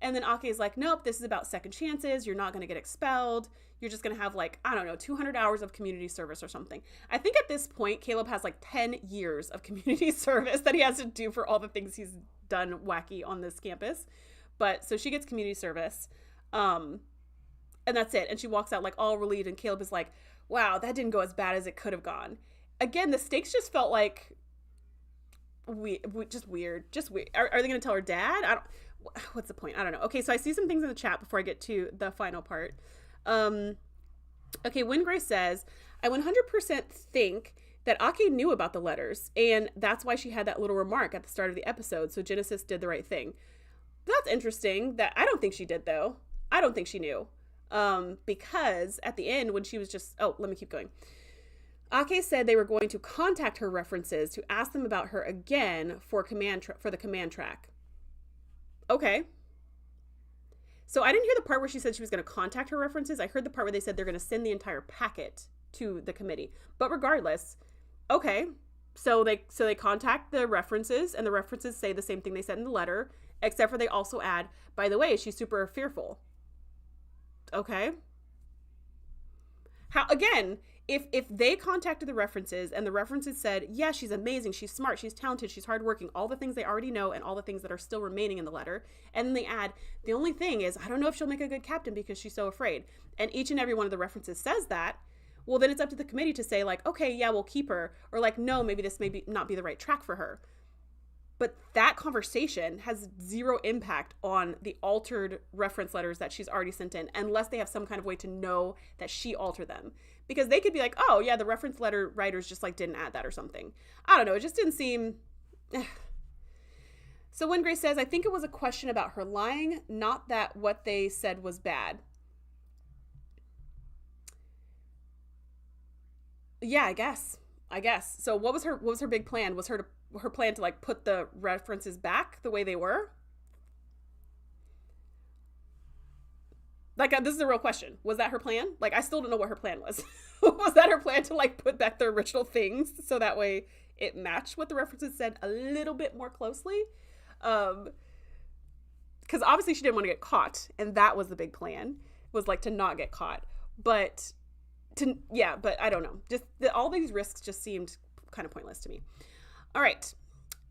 And then Ake is like, nope, this is about second chances. You're not going to get expelled. You're just going to have like, I don't know, 200 hours of community service or something. I think at this point, Caleb has like 10 years of community service that he has to do for all the things he's done wacky on this campus. But so she gets community service. And that's it. And she walks out like all relieved. And Caleb is like, wow, that didn't go as bad as it could have gone. Again, the stakes just felt like just weird. Are they going to tell her dad? What's the point? I don't know. Okay, so I see some things in the chat before I get to the final part. Okay, Wingray says, I 100% think that Ake knew about the letters, and that's why she had that little remark at the start of the episode, so Genesis did the right thing. That's interesting. That I don't think she did, though. I don't think she knew. Because at the end, when she was just... Oh, let me keep going. Ake said they were going to contact her references to ask them about her again for the command track. Okay. So I didn't hear the part where she said she was going to contact her references. I heard the part where they said they're going to send the entire packet to the committee. But regardless, okay. So they contact the references, and the references say the same thing they said in the letter, except for they also add, by the way, she's super fearful. Okay. How, again, if they contacted the references and the references said, yeah, she's amazing, she's smart, she's talented, she's hardworking, all the things they already know and all the things that are still remaining in the letter, and then they add, the only thing is, I don't know if she'll make a good captain because she's so afraid, and each and every one of the references says that, well, then it's up to the committee to say, like, okay, yeah, we'll keep her, or like, no, maybe this may not be the right track for her. But that conversation has zero impact on the altered reference letters that she's already sent in, unless they have some kind of way to know that she altered them. Because they could be like, oh, yeah, the reference letter writers just like didn't add that or something. I don't know. It just didn't seem... So when Grace says, I think it was a question about her lying, not that what they said was bad. Yeah, I guess. So what was her big plan? Was her plan to like put the references back the way they were? Like, this is a real question. Was that her plan? Like, I still don't know what her plan was. Was that her plan to like put back the original things so that way it matched what the references said a little bit more closely? Because obviously she didn't want to get caught, and that was the big plan, was like to not get caught. But I don't know. Just all these risks just seemed kind of pointless to me. All right,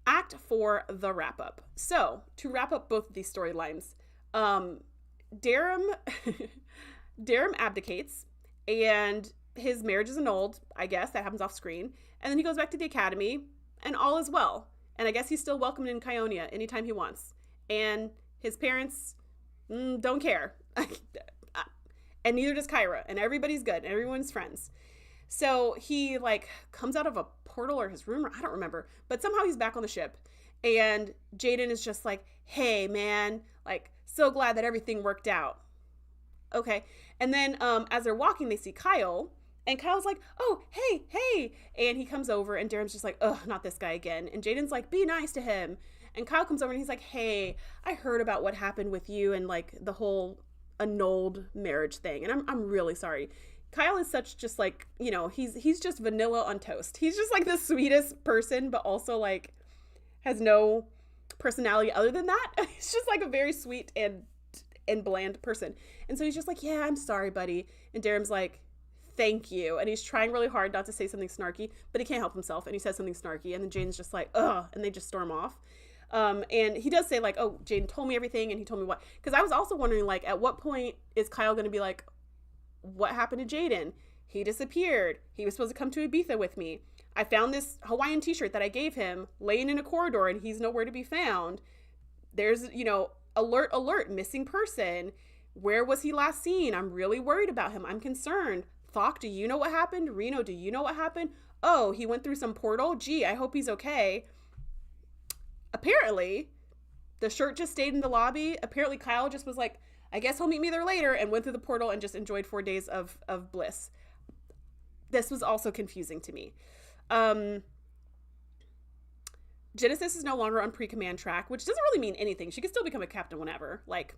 Act 4, the wrap up. So to wrap up both of these storylines, Darum abdicates, and his marriage is annulled. I guess that happens off screen, and then he goes back to the academy, and all is well. And I guess he's still welcomed in Kionia anytime he wants. And his parents don't care. And neither does Kyra. And everybody's good. And everyone's friends. So he like comes out of a portal or his room, or I don't remember. But somehow he's back on the ship. And Jaden is just like, hey, man, like, so glad that everything worked out. Okay. And then as they're walking, they see Kyle. And Kyle's like, oh, hey. And he comes over, and Darren's just like, ugh, not this guy again. And Jaden's like, be nice to him. And Kyle comes over, and he's like, hey, I heard about what happened with you and like the whole annulled marriage thing. And I'm really sorry. Kyle is such just like, you know, he's just vanilla on toast. He's just like the sweetest person, but also like has no personality other than that. He's just like a very sweet and bland person. And so he's just like, yeah, I'm sorry, buddy. And Darren's like, thank you. And he's trying really hard not to say something snarky, but he can't help himself. And he says something snarky. And then Jaden's just like, ugh. And they just storm off. And he does say like, oh, Jaden told me everything. And he told me what, because I was also wondering like, at what point is Kyle going to be like, what happened to Jaden? He disappeared. He was supposed to come to Ibiza with me. I found this Hawaiian t-shirt that I gave him laying in a corridor, and he's nowhere to be found. There's, you know, alert, missing person. Where was he last seen? I'm really worried about him. I'm concerned. Thok, do you know what happened? Reno, do you know what happened? Oh, he went through some portal? Gee, I hope he's okay. Apparently, the shirt just stayed in the lobby. Apparently, Kyle just was like, I guess he'll meet me there later, and went through the portal and just enjoyed 4 days of bliss. This was also confusing to me. Genesis is no longer on pre-command track, which doesn't really mean anything. She can still become a captain whenever. Like,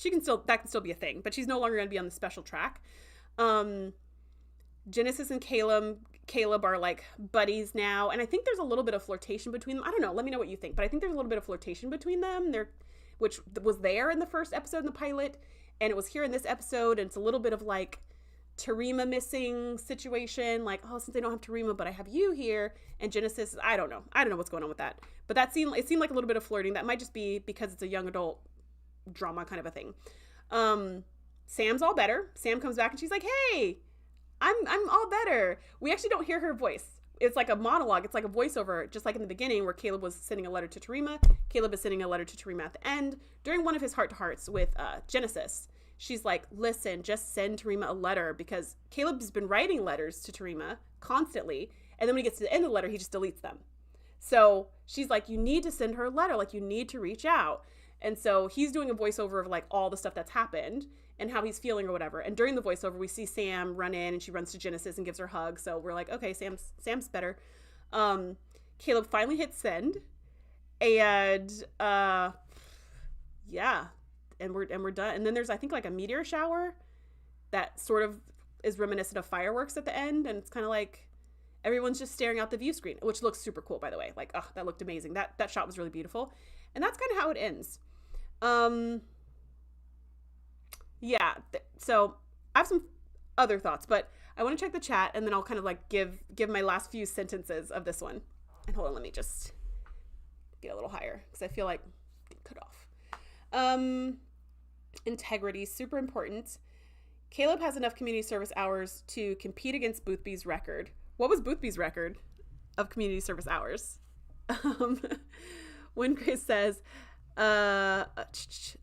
that can still be a thing, but she's no longer going to be on the special track. Genesis and Caleb are like buddies now, and I think there's a little bit of flirtation between them. I don't know, let me know what you think, but I think there's a little bit of flirtation between them. Which was there in the first episode in the pilot, and it was here in this episode, and it's a little bit of like Terima missing situation, like, oh, since I don't have Terima, but I have you here. And Genesis, I don't know what's going on with that, but it seemed like a little bit of flirting. That might just be because it's a young adult drama kind of a thing. Sam's all better. Sam comes back and she's like, hey, I'm all better. We actually don't hear her voice. It's like a monologue. It's like a voiceover, just like in the beginning where Caleb was sending a letter to Terima. Caleb is sending a letter to Terima at the end. During one of his heart-to-hearts with Genesis, she's like, listen, just send Terima a letter, because Caleb's been writing letters to Terima constantly, and then when he gets to the end of the letter, he just deletes them. So she's like, you need to send her a letter. Like, you need to reach out. And so he's doing a voiceover of like all the stuff that's happened and how he's feeling or whatever. And during the voiceover, we see Sam run in and she runs to Genesis and gives her a hug. So we're like, okay, Sam's better. Caleb finally hits send, and yeah, and we're done. And then there's, I think, like a meteor shower that sort of is reminiscent of fireworks at the end, and it's kind of like everyone's just staring out the view screen, which looks super cool, by the way. Like, oh, that looked amazing. That shot was really beautiful. And that's kind of how it ends. Yeah, so I have some other thoughts, but I want to check the chat, and then I'll kind of like give my last few sentences of this one. And hold on, let me just get a little higher because I feel like it cut off. Integrity, super important. Caleb has enough community service hours to compete against Boothby's record. What was Boothby's record of community service hours? When Grace says,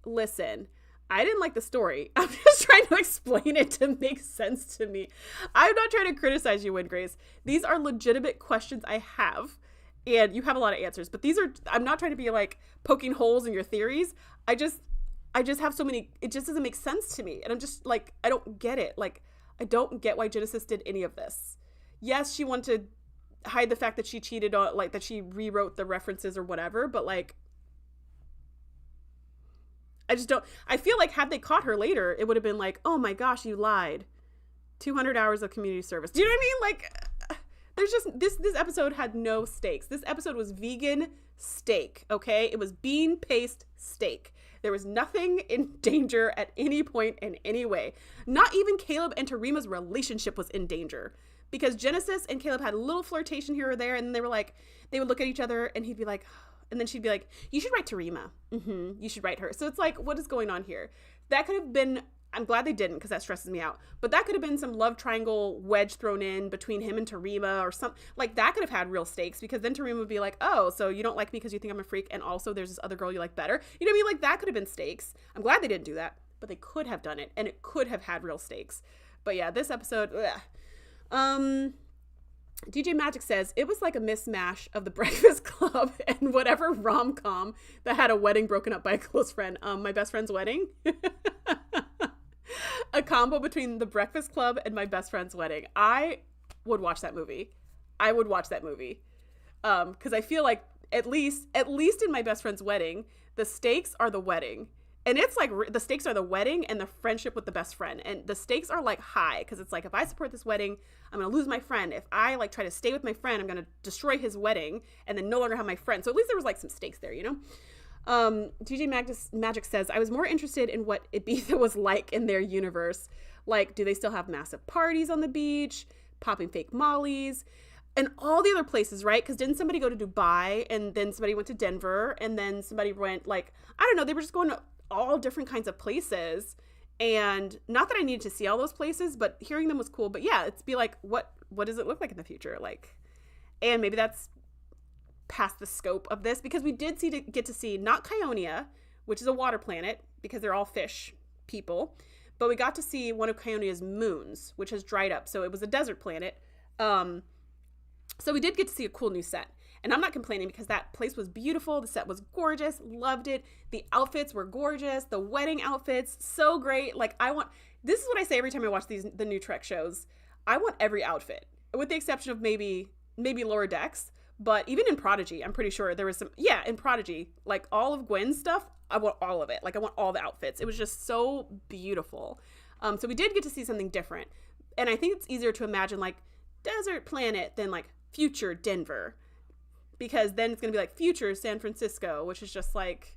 listen, I didn't like the story. I'm just trying to explain it to make sense to me. I'm not trying to criticize you, Grace. These are legitimate questions I have, and you have a lot of answers, but I'm not trying to be like poking holes in your theories. I just have so many, it just doesn't make sense to me. And I'm just like, I don't get it. Like, I don't get why Genesis did any of this. Yes, she wanted to hide the fact that she cheated on, like, that she rewrote the references or whatever, but like, I feel like had they caught her later, it would have been like, oh my gosh, you lied. 200 hours of community service. Do you know what I mean? Like, there's just, this episode had no stakes. This episode was vegan steak, okay? It was bean paste steak. There was nothing in danger at any point in any way. Not even Caleb and Terima's relationship was in danger, because Genesis and Caleb had a little flirtation here or there, and they were like, they would look at each other and he'd be like, and then she'd be like, you should write Terima. You should write her. So it's like, what is going on here? That could have been, I'm glad they didn't, because that stresses me out. But that could have been some love triangle wedge thrown in between him and Terima, or something. Like, that could have had real stakes, because then Terima would be like, oh, so you don't like me because you think I'm a freak, and also there's this other girl you like better. You know what I mean? Like, that could have been stakes. I'm glad they didn't do that, but they could have done it, and it could have had real stakes. But yeah, this episode, DJ Magic says, it was like a mismatch of The Breakfast Club and whatever rom-com that had a wedding broken up by a close friend. My Best Friend's Wedding. A combo between The Breakfast Club and My Best Friend's Wedding. I would watch that movie. Because I feel like at least in My Best Friend's Wedding, the stakes are the wedding. And it's like, the stakes are the wedding and the friendship with the best friend. And the stakes are like high, because it's like, if I support this wedding, I'm going to lose my friend. If I like try to stay with my friend, I'm going to destroy his wedding and then no longer have my friend. So at least there was like some stakes there, you know? DJ Magic says, I was more interested in what Ibiza was like in their universe. Like, do they still have massive parties on the beach, popping fake mollies, and all the other places, right? Because didn't somebody go to Dubai, and then somebody went to Denver, and then somebody went, like, I don't know, they were just going to all different kinds of places. And not that I needed to see all those places, but hearing them was cool. But yeah, it's be like, what does it look like in the future? Like, and maybe that's past the scope of this, because we did get to see not Kionia, which is a water planet, because they're all fish people, but we got to see one of Kionia's moons, which has dried up. So it was a desert planet. So we did get to see a cool new set. And I'm not complaining, because that place was beautiful. The set was gorgeous. Loved it. The outfits were gorgeous. The wedding outfits, so great. Like, this is what I say every time I watch the new Trek shows. I want every outfit, with the exception of maybe Lower Decks. But even in Prodigy, I'm pretty sure there was some, in Prodigy, like all of Gwen's stuff, I want all of it. Like I want all the outfits. It was just so beautiful. So we did get to see something different. And I think it's easier to imagine like desert planet than like future Denver. Because then it's going to be like future San Francisco, which is just like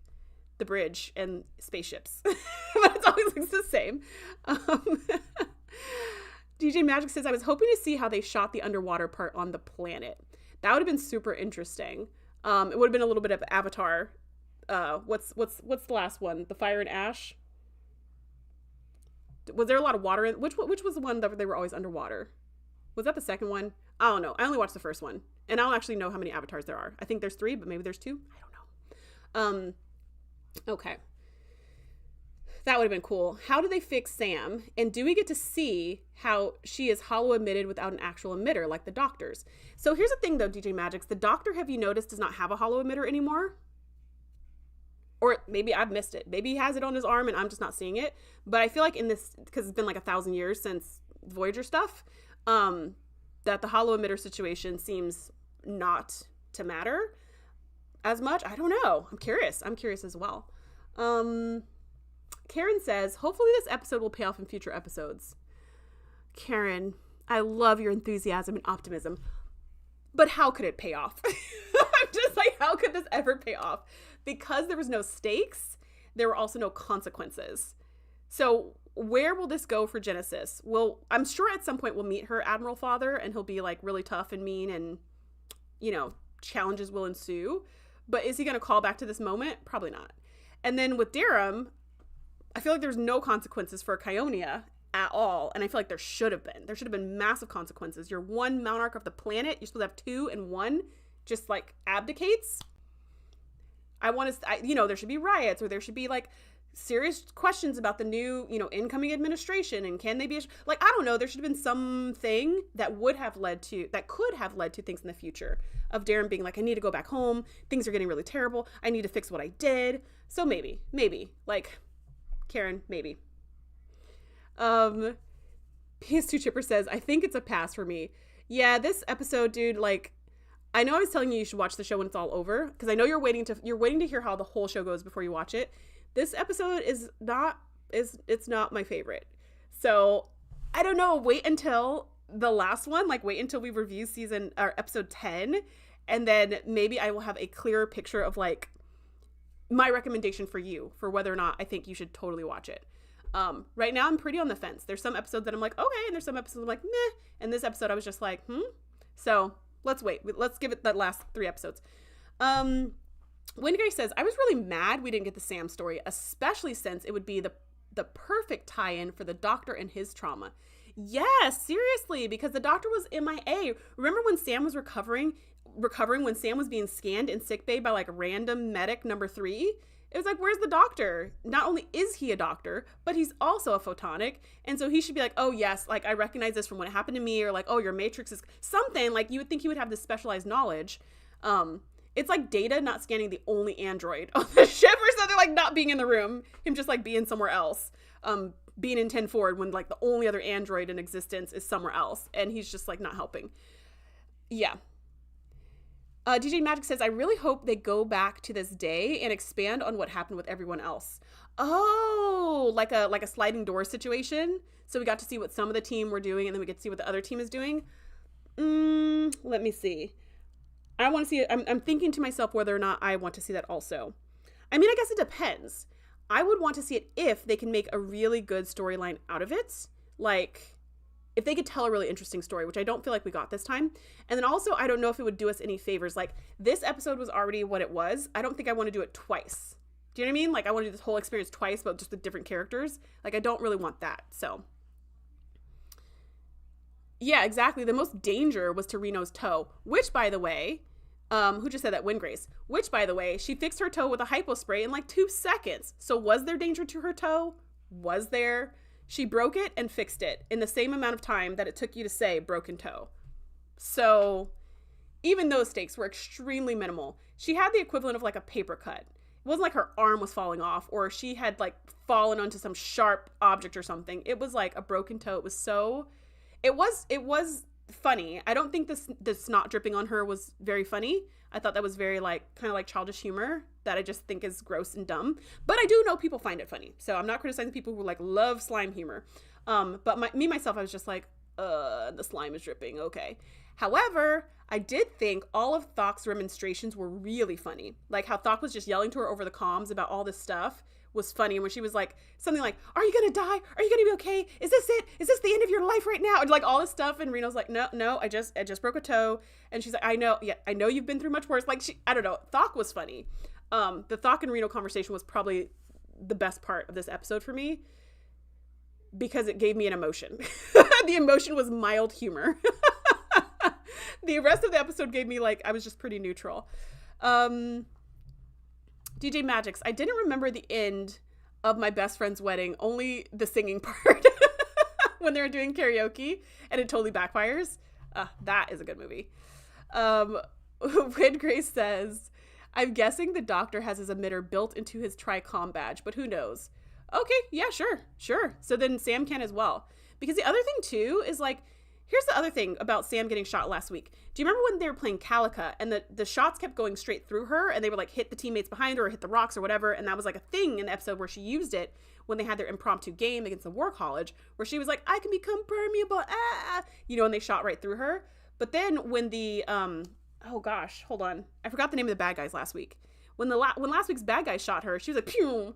the bridge and spaceships. But it's always like the same. DJ Magic says, I was hoping to see how they shot the underwater part on the planet. That would have been super interesting. It would have been a little bit of Avatar. What's the last one? The Fire and Ash? Was there a lot of water in which was the one that they were always underwater? Was that the second one? I don't know. I only watched the first one. And I don't actually know how many avatars there are. I think there's 3, but maybe there's 2. I don't know. Okay. That would have been cool. How do they fix Sam? And do we get to see how she is hollow emitted without an actual emitter like the doctors? So here's the thing though, DJ Magix. The doctor, have you noticed, does not have a hollow emitter anymore? Or maybe I've missed it. Maybe he has it on his arm and I'm just not seeing it. But I feel like in this, because it's been like 1,000 years since Voyager stuff, that the hollow emitter situation seems not to matter as much. I don't know. I'm curious as well. Karen says, hopefully this episode will pay off in future episodes. Karen, I love your enthusiasm and optimism, but how could it pay off? I'm just like, how could this ever pay off? Because there was no stakes, there were also no consequences. So where will this go for Genesis? Well, I'm sure at some point we'll meet her Admiral Father and he'll be like really tough and mean and, you know, challenges will ensue. But is he going to call back to this moment? Probably not. And then with Darum, I feel like there's no consequences for Kionia at all. And I feel like there should have been. There should have been massive consequences. You're one monarch of the planet. You're supposed to have 2 and 1 just like abdicates. I want to, you know, there should be riots or there should be like serious questions about the new, you know, incoming administration and can they be, like, I don't know. There should have been something that could have led to things in the future of Darren being like, I need to go back home. Things are getting really terrible. I need to fix what I did. So maybe like Karen, maybe. PS2 Chipper says, I think it's a pass for me. Yeah, this episode, dude, like, I know I was telling you should watch the show when it's all over because I know you're waiting to hear how the whole show goes before you watch it. This episode is not my favorite. So I don't know. Wait until the last one. Like wait until we review episode 10, and then maybe I will have a clearer picture of like my recommendation for you for whether or not I think you should totally watch it. Right now I'm pretty on the fence. There's some episodes that I'm like okay, and there's some episodes I'm like meh. And this episode I was just like So let's wait. Let's give it the last 3 episodes. Wingray says, I was really mad we didn't get the Sam story, especially since it would be the perfect tie-in for the doctor and his trauma. Yes, seriously, because the doctor was MIA. Remember when Sam was recovering when Sam was being scanned in sickbay by like random medic number 3? It was like, where's the doctor? Not only is he a doctor, but he's also a photonic. And so he should be like, oh yes, like I recognize this from what happened to me, or like, oh, your matrix is something, like you would think he would have this specialized knowledge. It's like Data not scanning the only android on the ship or something, like not being in the room, him just like being somewhere else, being in 10 forward when like the only other android in existence is somewhere else. And he's just like not helping. Yeah. DJ Magic says, I really hope they go back to this day and expand on what happened with everyone else. Oh, like a sliding door situation. So we got to see what some of the team were doing and then we get to see what the other team is doing. Let me see. I want to see it. I'm thinking to myself whether or not I want to see that also. I mean, I guess it depends. I would want to see it if they can make a really good storyline out of it. Like if they could tell a really interesting story, which I don't feel like we got this time. And then also, I don't know if it would do us any favors. Like this episode was already what it was. I don't think I want to do it twice. Do you know what I mean? Like I want to do this whole experience twice, but just with different characters. Like I don't really want that. So yeah, exactly. The most danger was to Reno's toe, which by the way, who just said that? Wingrace. Which by the way, she fixed her toe with a hypo spray in like 2 seconds. So was there danger to her toe? Was there? She broke it and fixed it in the same amount of time that it took you to say broken toe. So even those stakes were extremely minimal. She had the equivalent of like a paper cut. It wasn't like her arm was falling off or she had like fallen onto some sharp object or something. It was like a broken toe. It was funny. I don't think the snot dripping on her was very funny. I thought that was very like kind of like childish humor that I just think is gross and dumb. But I do know people find it funny, so I'm not criticizing people who like love slime humor. But myself, I was just like, the slime is dripping. Okay. However, I did think all of Thok's remonstrations were really funny. Like how Thok was just yelling to her over the comms about all this stuff was funny. And when she was like, something like, are you going to die? Are you going to be okay? Is this it? Is this the end of your life right now? And like all this stuff. And Reno's like, no, I just broke a toe. And she's like, I know you've been through much worse. Like I don't know. Thok was funny. The Thok and Reno conversation was probably the best part of this episode for me because it gave me an emotion. The emotion was mild humor. The rest of the episode gave me like, I was just pretty neutral. DJ Magix, I didn't remember the end of My Best Friend's Wedding, only the singing part when they're doing karaoke and it totally backfires. That is a good movie. When Grace says, I'm guessing the doctor has his emitter built into his Tri-Com badge, but who knows? Okay, yeah, sure. So then Sam can as well. Because the other thing too is like, here's the other thing about Sam getting shot last week. Do you remember when they were playing Calica and the shots kept going straight through her and they would like hit the teammates behind her or hit the rocks or whatever? And that was like a thing in the episode where she used it when they had their impromptu game against the War College where she was like, I can become permeable, and they shot right through her. But then when the, oh gosh, hold on. I forgot the name of the bad guys last week. When last week's bad guy shot her, she was like, pew,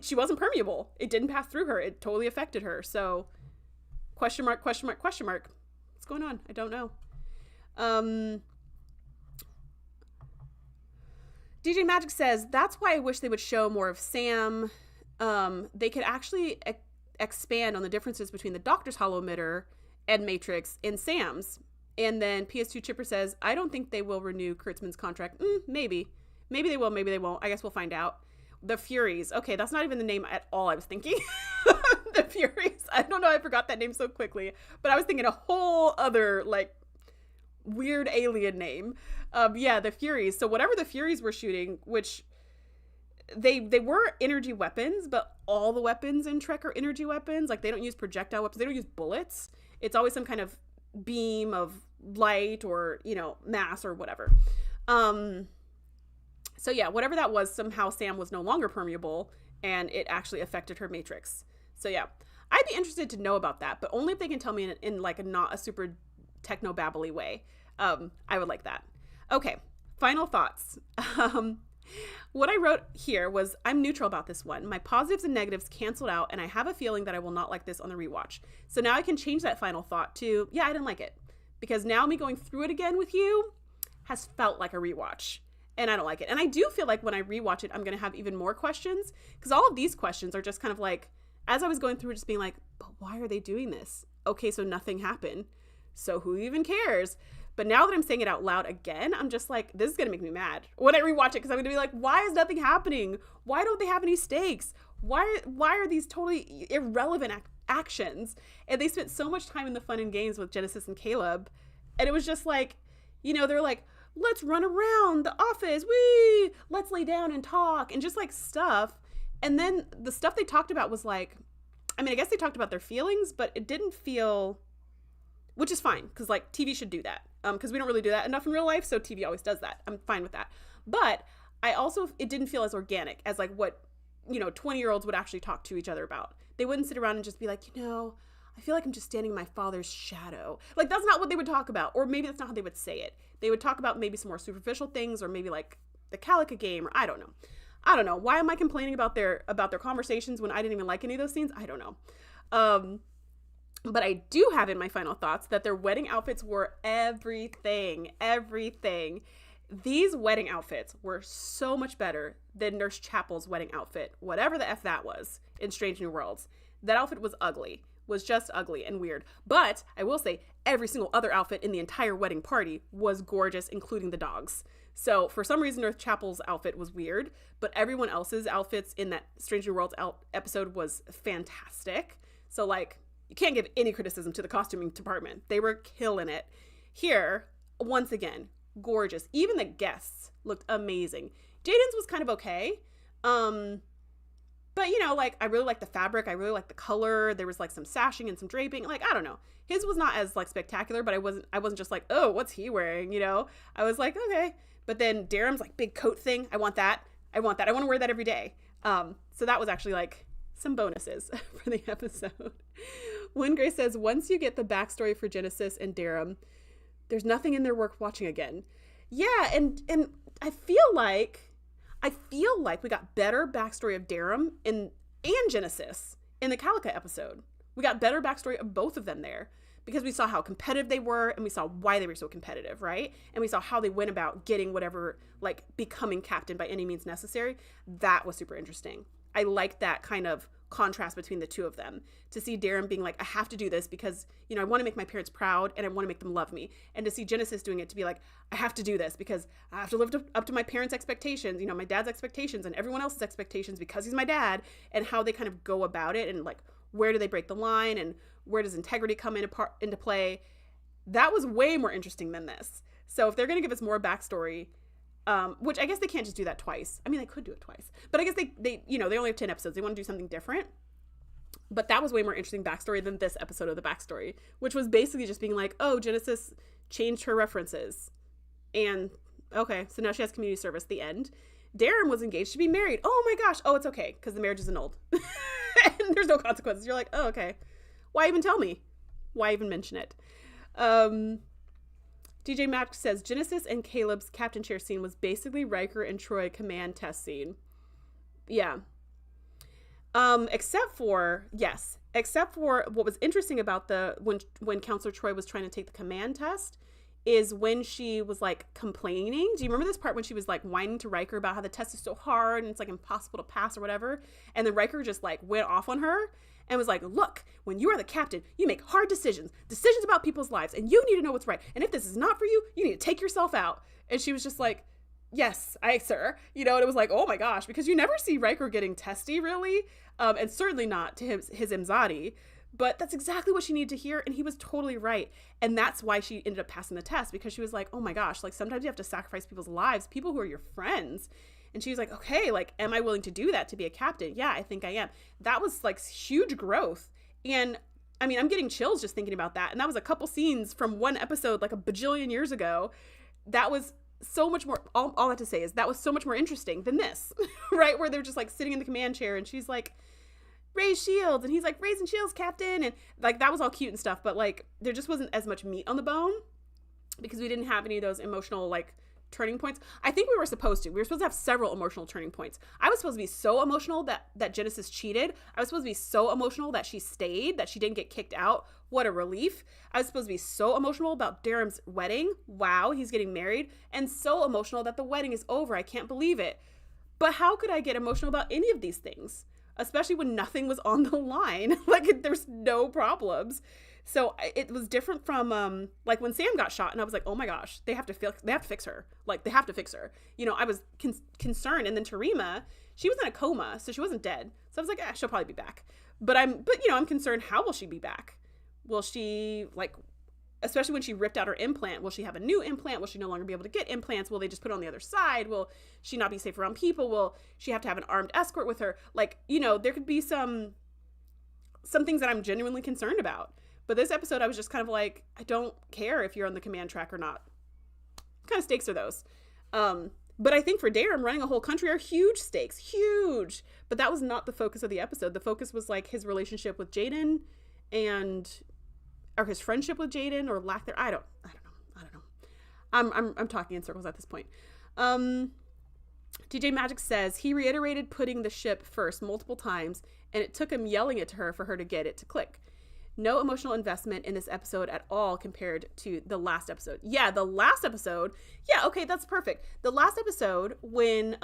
she wasn't permeable. It didn't pass through her. It totally affected her. So question mark. What's going on? I don't know. DJ Magic says, that's why I wish they would show more of Sam. They could actually expand on the differences between the Doctor's hollow emitter and Matrix and Sam's. And then PS2 Chipper says, I don't think they will renew Kurtzman's contract. Maybe. Maybe they will, maybe they won't. I guess we'll find out. The Furies. Okay, that's not even the name at all I was thinking. The Furies. I don't know, I forgot that name so quickly. But I was thinking a whole other, like, weird alien name. The Furies. So whatever the Furies were shooting, which they were energy weapons, but all the weapons in Trek are energy weapons. Like, they don't use projectile weapons. They don't use bullets. It's always some kind of beam of light or, mass or whatever. So yeah, whatever that was, somehow Sam was no longer permeable and it actually affected her matrix. So yeah, I'd be interested to know about that, but only if they can tell me in like not a super techno-babbly way. I would like that. Okay, final thoughts. What I wrote here was, I'm neutral about this one. My positives and negatives canceled out, and I have a feeling that I will not like this on the rewatch. So now I can change that final thought to, yeah, I didn't like it. Because now me going through it again with you has felt like a rewatch. And I don't like it. And I do feel like when I rewatch it, I'm going to have even more questions. Because all of these questions are just kind of like, as I was going through, just being like, but why are they doing this? Okay, so nothing happened. So who even cares? But now that I'm saying it out loud again, I'm just like, this is going to make me mad when I rewatch it. Because I'm going to be like, why is nothing happening? Why don't they have any stakes? Why are these totally irrelevant actions? And they spent so much time in the fun and games with Genesis and Caleb. And it was just like, they're like, let's run around the office. Wee! Let's lay down and talk and just like stuff. And then the stuff they talked about was like, I guess they talked about their feelings, but it didn't feel, which is fine. Cause like TV should do that. Cause we don't really do that enough in real life. So TV always does that. I'm fine with that. But it didn't feel as organic as like what, 20-year-olds would actually talk to each other about. They wouldn't sit around and just be like, I feel like I'm just standing in my father's shadow. Like, that's not what they would talk about. Or maybe that's not how they would say it. They would talk about maybe some more superficial things, or maybe like the Calica game, or I don't know. Why am I complaining about their conversations when I didn't even like any of those scenes? I don't know. But I do have in my final thoughts that their wedding outfits were everything. These wedding outfits were so much better than Nurse Chapel's wedding outfit, whatever the F that was, in Strange New Worlds. That outfit was just ugly and weird. But I will say every single other outfit in the entire wedding party was gorgeous, including the dogs. So for some reason, Nurse Chapel's outfit was weird, but everyone else's outfits in that Strange New Worlds episode was fantastic. So like, you can't give any criticism to the costuming department. They were killing it. Here, once again, gorgeous. Even the guests looked amazing. Jaden's was kind of okay. But, you know, like, I really like the fabric. I really like the color. There was like some sashing and some draping. Like, I don't know. His was not as like spectacular, but I wasn't just like, oh, what's he wearing? You know, I was like, okay. But then Darum's like big coat thing. I want that. I want to wear that every day. So that was actually like some bonuses for the episode. When Grace says, once you get the backstory for Genesis and Darum, there's nothing in there worth watching again. Yeah. And I feel like we got better backstory of Darum and Genesis in the Calica episode. We got better backstory of both of them there because we saw how competitive they were and we saw why they were so competitive, right? And we saw how they went about getting whatever, like becoming captain by any means necessary. That was super interesting. I liked that kind of contrast between the two of them, to see Darum being like, I have to do this because, you know, I want to make my parents proud and I want to make them love me. And to see Genesis doing it to be like, I have to do this because I have to live up to my parents' expectations, you know, my dad's expectations and everyone else's expectations because he's my dad, and how they kind of go about it and like, where do they break the line and where does integrity come into play? That was way more interesting than this. So if they're going to give us more backstory, which I guess they can't just do that twice. I mean, they could do it twice, but I guess they you know, they only have 10 episodes. They want to do something different. But that was way more interesting backstory than this episode of the backstory, which was basically just being like, oh, Genesis changed her references. And okay, so now she has community service, the end. Darum was engaged to be married. Oh my gosh. Oh, it's okay, because the marriage is annulled. And there's no consequences. You're like, oh, okay. Why even tell me? Why even mention it? DJ Max says, Genesis and Caleb's captain chair scene was basically Riker and Troy command test scene. Yeah. Except for what was interesting about when Counselor Troy was trying to take the command test is when she was like complaining. Do you remember this part when she was like whining to Riker about how the test is so hard and it's like impossible to pass or whatever? And then Riker just like went off on her and was like, look, when you are the captain, you make hard decisions about people's lives, and you need to know what's right. And if this is not for you, you need to take yourself out. And she was just like, yes, sir. You know, and it was like, oh my gosh, because you never see Riker getting testy really. And certainly not to his Imzadi. But that's exactly what she needed to hear, and he was totally right. And that's why she ended up passing the test, because she was like, oh my gosh, like sometimes you have to sacrifice people's lives, people who are your friends. And she was like, okay, like, am I willing to do that to be a captain? Yeah, I think I am. That was like huge growth. And I mean, I'm getting chills just thinking about that. And that was a couple scenes from one episode like a bajillion years ago. That was so much more, all I have to say is that was so much more interesting than this, right? Where they're just like sitting in the command chair and she's like, raise shields, and he's like, raising shields, captain, and like that was all cute and stuff, but like there just wasn't as much meat on the bone because we didn't have any of those emotional like turning points. I think we were supposed to have several emotional turning points. I was supposed to be so emotional that Genesis cheated. I was supposed to be so emotional that she stayed, that she didn't get kicked out. What a relief. I was supposed to be so emotional about Darum's wedding. Wow, he's getting married. And so emotional that the wedding is over. I can't believe it. But how could I get emotional about any of these things? Especially when nothing was on the line. Like there's no problems. So it was different from like when Sam got shot and I was like, oh my gosh, they have to fix her. Like they have to fix her. You know, I was concerned. And then Tarima, she was in a coma, so she wasn't dead. So I was like, she'll probably be back. But you know, I'm concerned, how will she be back? Will she, like, especially when she ripped out her implant, will she have a new implant? Will she no longer be able to get implants? Will they just put it on the other side? Will she not be safe around people? Will she have to have an armed escort with her? Like, you know, there could be some things that I'm genuinely concerned about. But this episode, I was just kind of like, I don't care if you're on the command track or not. What kind of stakes are those? But I think for Darum, running a whole country are huge stakes. Huge. But that was not the focus of the episode. The focus was like his relationship with Jaden or his friendship with Jaden, or lack there. I don't know. I'm talking in circles at this point. DJ Magic says he reiterated putting the ship first multiple times, and it took him yelling it to her for her to get it to click. No emotional investment in this episode at all compared to the last episode. Yeah, the last episode. Yeah, okay, that's perfect. The last episode when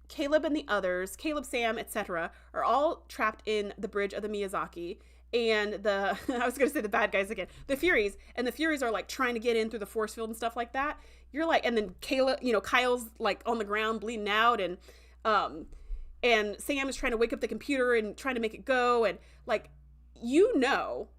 Caleb and the others, Caleb, Sam, etc., are all trapped in the bridge of the Miyazaki. And I was going to say the bad guys again, the Furies, and the Furies are like trying to get in through the force field and stuff like that. You're like, and then Caleb, you know, Kyle's like on the ground bleeding out, and Sam is trying to wake up the computer and trying to make it go. And like, you know,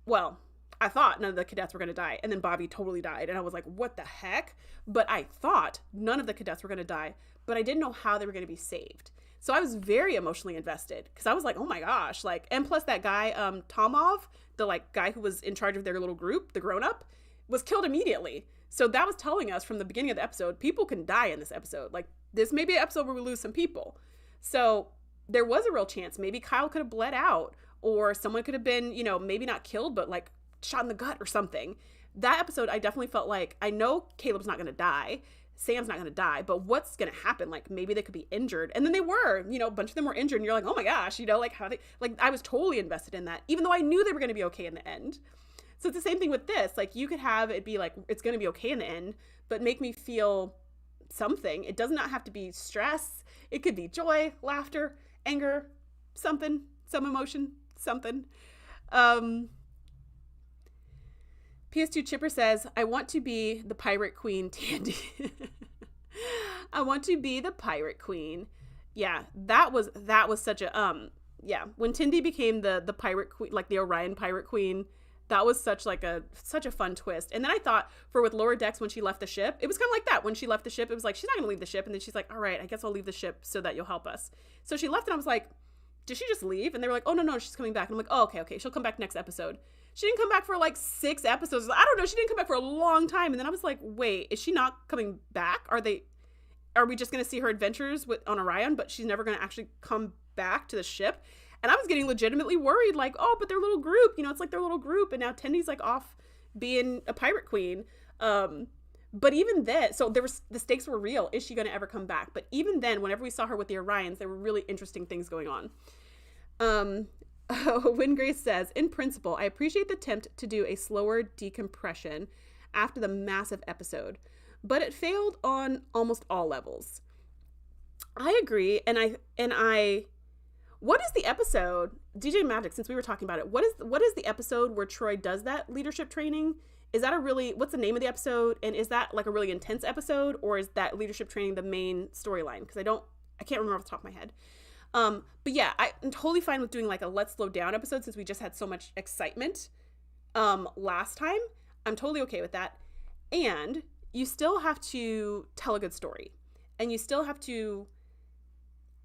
well, I thought none of the cadets were going to die, and then Bobby totally died. And I was like, what the heck? But I thought none of the cadets were going to die, but I didn't know how they were going to be saved. So I was very emotionally invested because I was like, oh my gosh, like, and plus that guy, Tomov, the like guy who was in charge of their little group, the grown up, was killed immediately. So that was telling us from the beginning of the episode, people can die in this episode. Like, this may be an episode where we lose some people. So there was a real chance. Maybe Kyle could have bled out, or someone could have been, you know, maybe not killed, but like shot in the gut or something. That episode, I definitely felt like, I know Caleb's not going to die. Sam's not going to die, but what's going to happen? Like, maybe they could be injured. And then they were, you know, a bunch of them were injured. And you're like, oh my gosh, you know, like how they, like, I was totally invested in that, even though I knew they were going to be okay in the end. So it's the same thing with this. Like, you could have it be like, it's going to be okay in the end, but make me feel something. It does not have to be stress. It could be joy, laughter, anger, something, some emotion, something. PS2 Chipper says, I want to be the pirate queen, Tandy. I want to be the pirate queen. Yeah, that was such a, yeah, when Tindy became the pirate queen, like the Orion pirate queen, that was such a fun twist. And then I thought with Lower Decks, when she left the ship, it was kind of like that. When she left the ship, it was like, she's not gonna leave the ship. And then she's like, all right, I guess I'll leave the ship so that you'll help us. So she left, and I was like, did she just leave? And they were like, oh, no, she's coming back. And I'm like, oh, okay, she'll come back next episode. She didn't come back for like 6 episodes. I don't know. She didn't come back for a long time. And then I was like, wait, is she not coming back? Are we just going to see her adventures on Orion, but she's never going to actually come back to the ship? And I was getting legitimately worried, like, oh, but their little group, you know, it's like their little group. And now Tendy's like off being a pirate queen. But even then, so the stakes were real. Is she going to ever come back? But even then, whenever we saw her with the Orions, there were really interesting things going on. Wingrace says, in principle, I appreciate the attempt to do a slower decompression after the massive episode, but it failed on almost all levels. I agree. And I, what is the episode, DJ Magic, since we were talking about it, what is the episode where Troy does that leadership training? Is that what's the name of the episode? And is that like a really intense episode, or is that leadership training the main storyline? Because I can't remember off the top of my head. But yeah, I'm totally fine with doing like a let's slow down episode, since we just had so much excitement last time. I'm totally okay with that. And you still have to tell a good story, and you still have to,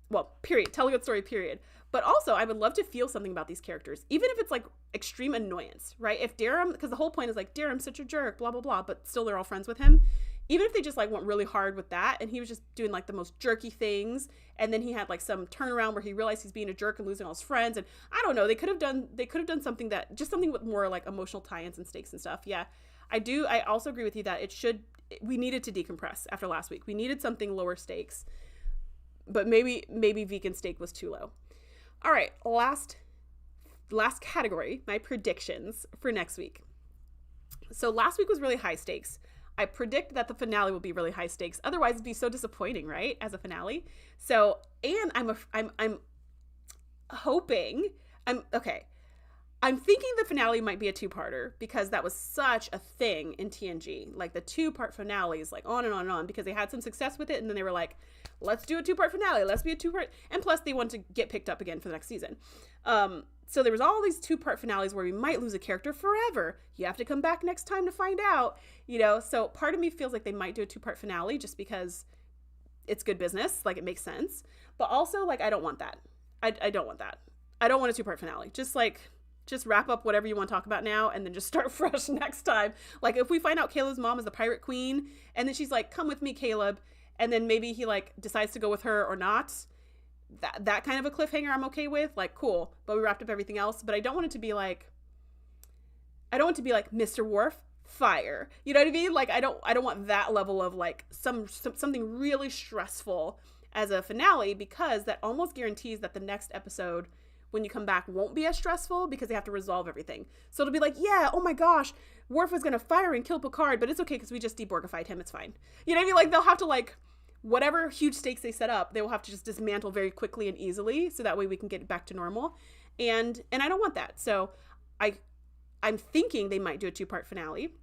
well, period, tell a good story, period. But also, I would love to feel something about these characters, even if it's like extreme annoyance, right? If Darum, because the whole point is like, Darum's such a jerk, blah, blah, blah, but still they're all friends with him. Even if they just like went really hard with that, and he was just doing like the most jerky things, and then he had like some turnaround where he realized he's being a jerk and losing all his friends, and I don't know, they could have done something something with more like emotional tie-ins and stakes and stuff. Yeah, I also agree with you that we needed to decompress after last week. We needed something lower stakes, but maybe vegan steak was too low. All right, last category, my predictions for next week. So last week was really high stakes. I predict that the finale will be really high stakes. Otherwise, it'd be so disappointing, right? As a finale. So, and I'm hoping, I'm thinking the finale might be a 2-parter, because that was such a thing in TNG. Like the 2-part finales, like on and on and on, because they had some success with it. And then they were like, let's do a 2-part finale. Let's be a 2-part. And plus they want to get picked up again for the next season. So there was all these 2-part finales where we might lose a character forever. You have to come back next time to find out, you know? So part of me feels like they might do a 2-part finale just because it's good business. Like it makes sense. But also like, I don't want that. I don't want that. I don't want a 2-part finale. Just wrap up whatever you want to talk about now and then just start fresh next time. Like if we find out Caleb's mom is the pirate queen and then she's like, come with me, Caleb. And then maybe he like decides to go with her or not. That kind of a cliffhanger I'm okay with, like, cool, but we wrapped up everything else. But I don't want it to be like Mr. Worf, fire. You know what I mean? Like I don't want that level of like something really stressful as a finale, because that almost guarantees that the next episode when you come back won't be as stressful, because they have to resolve everything. So it'll be like, yeah, oh my gosh, Worf was gonna fire and kill Picard, but it's okay because we just deborgified him, it's fine. You know what I mean? Like they'll have to like, whatever huge stakes they set up, they will have to just dismantle very quickly and easily, so that way we can get back to normal. And I don't want that. So I'm thinking they might do a 2-part finale,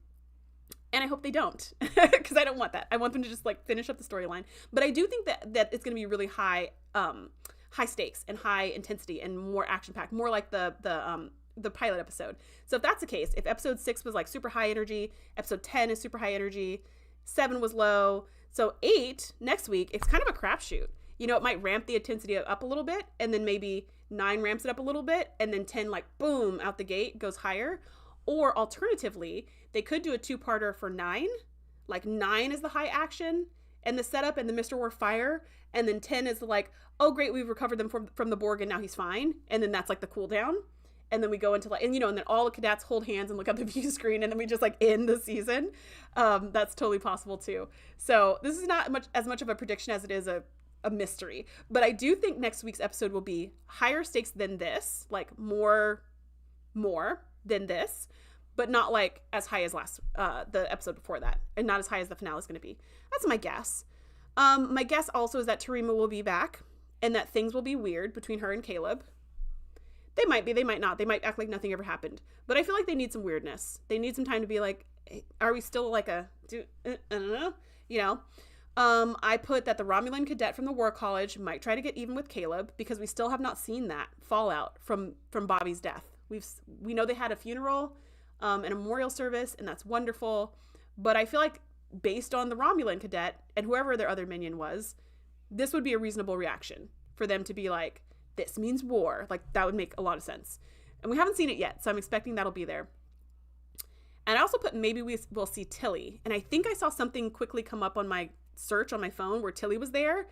and I hope they don't, because I don't want that. I want them to just like finish up the storyline. But I do think that it's going to be really high stakes and high intensity and more action packed, more like the pilot episode. So if that's the case, if episode 6 was like super high energy, episode 10 is super high energy, 7 was low. So 8 next week, it's kind of a crapshoot. You know, it might ramp the intensity up a little bit, and then maybe 9 ramps it up a little bit, and then 10, like, boom, out the gate, goes higher. Or alternatively, they could do a 2-parter for 9. Like, 9 is the high action and the setup and the Mr. War fire, and then 10 is like, oh great, we've recovered them from the Borg and now he's fine, and then that's like the cool down, and then we go into like, and you know, and then all the cadets hold hands and look at the view screen, and then we just like end the season. That's totally possible too. So this is not as much of a prediction as it is a mystery, but I do think next week's episode will be higher stakes than this, like more than this, but not like as high as the episode before that, and not as high as the finale is going to be. That's my guess. My guess also is that Tarima will be back, and that things will be weird between her and Caleb. They might be, they might not. They might act like nothing ever happened. But I feel like they need some weirdness. They need some time to be like, hey, are we still like I don't know, you know? I put that the Romulan cadet from the War College might try to get even with Caleb, because we still have not seen that fallout from Bobby's death. We know they had a funeral and a memorial service, and that's wonderful. But I feel like based on the Romulan cadet and whoever their other minion was, this would be a reasonable reaction for them to be like, this means war. Like, that would make a lot of sense. And we haven't seen it yet, so I'm expecting that'll be there. And I also put maybe we'll see Tilly. And I think I saw something quickly come up on my search on my phone where Tilly was there.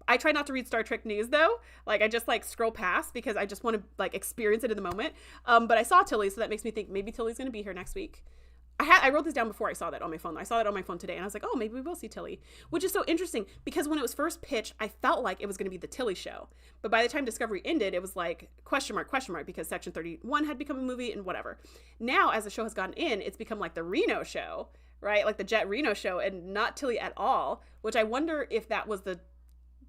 I try not to read Star Trek news though. Like, I just like scroll past because I just want to like experience it in the moment. But I saw Tilly, so that makes me think maybe Tilly's going to be here next week. I wrote this down before I saw that on my phone. I saw that on my phone today, and I was like, oh, maybe we will see Tilly, which is so interesting because when it was first pitched, I felt like it was going to be the Tilly show. But by the time Discovery ended, it was like question mark, because Section 31 had become a movie and whatever. Now, as the show has gotten in, it's become like the Reno show, right? Like the Jet Reno show, and not Tilly at all, which I wonder if that was the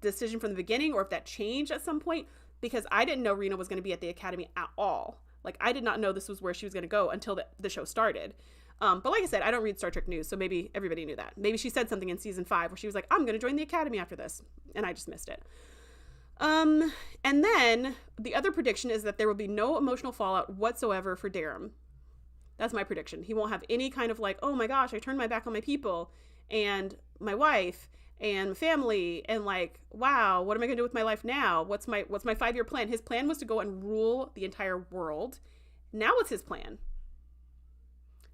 decision from the beginning or if that changed at some point, because I didn't know Reno was going to be at the Academy at all. Like, I did not know this was where she was going to go until the show started. But like I said, I don't read Star Trek news, so maybe everybody knew that. Maybe she said something in season 5 where she was like, I'm going to join the Academy after this, and I just missed it. And then the other prediction is that there will be no emotional fallout whatsoever for Darum. That's my prediction. He won't have any kind of like, oh my gosh, I turned my back on my people and my wife and my family, and like, wow, what am I going to do with my life now? What's my 5-year plan? His plan was to go and rule the entire world. Now what's his plan?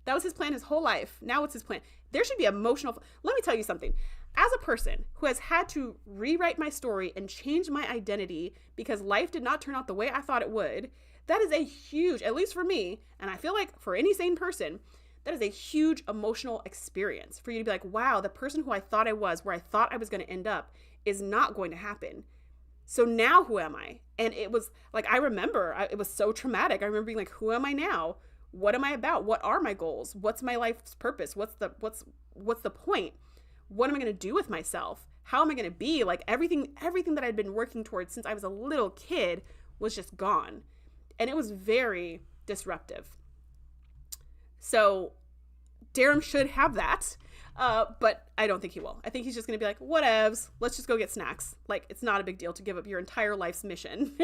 That was his plan his whole life. Now what's his plan? There should be emotional. Let me tell you something. As a person who has had to rewrite my story and change my identity because life did not turn out the way I thought it would, that is a huge, at least for me, and I feel like for any sane person, that is a huge emotional experience for you to be like, wow, the person who I thought I was, where I thought I was going to end up, is not going to happen. So now who am I? And it was like, I remember, it was so traumatic. I remember being like, who am I now? What am I about? What are my goals? What's my life's purpose? What's the point? What am I going to do with myself? How am I going to be? Like everything that I'd been working towards since I was a little kid was just gone. And it was very disruptive. So Darum should have that. But I don't think he will. I think he's just going to be like, whatevs, let's just go get snacks. Like, it's not a big deal to give up your entire life's mission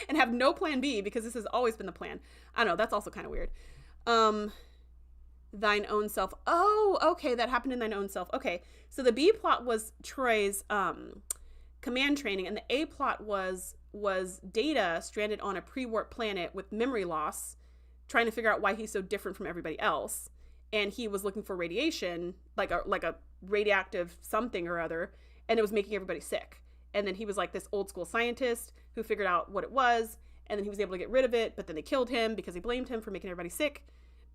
and have no plan B, because this has always been the plan. I don't know. That's also kind of weird. Thine Own Self. Oh, okay. That happened in Thine Own Self. Okay. So the B plot was Troy's command training, and the A plot was Data stranded on a pre-warp planet with memory loss, trying to figure out why he's so different from everybody else. And he was looking for radiation, like a radioactive something or other, and it was making everybody sick. And then he was like this old school scientist who figured out what it was, and then he was able to get rid of it, but then they killed him because they blamed him for making everybody sick,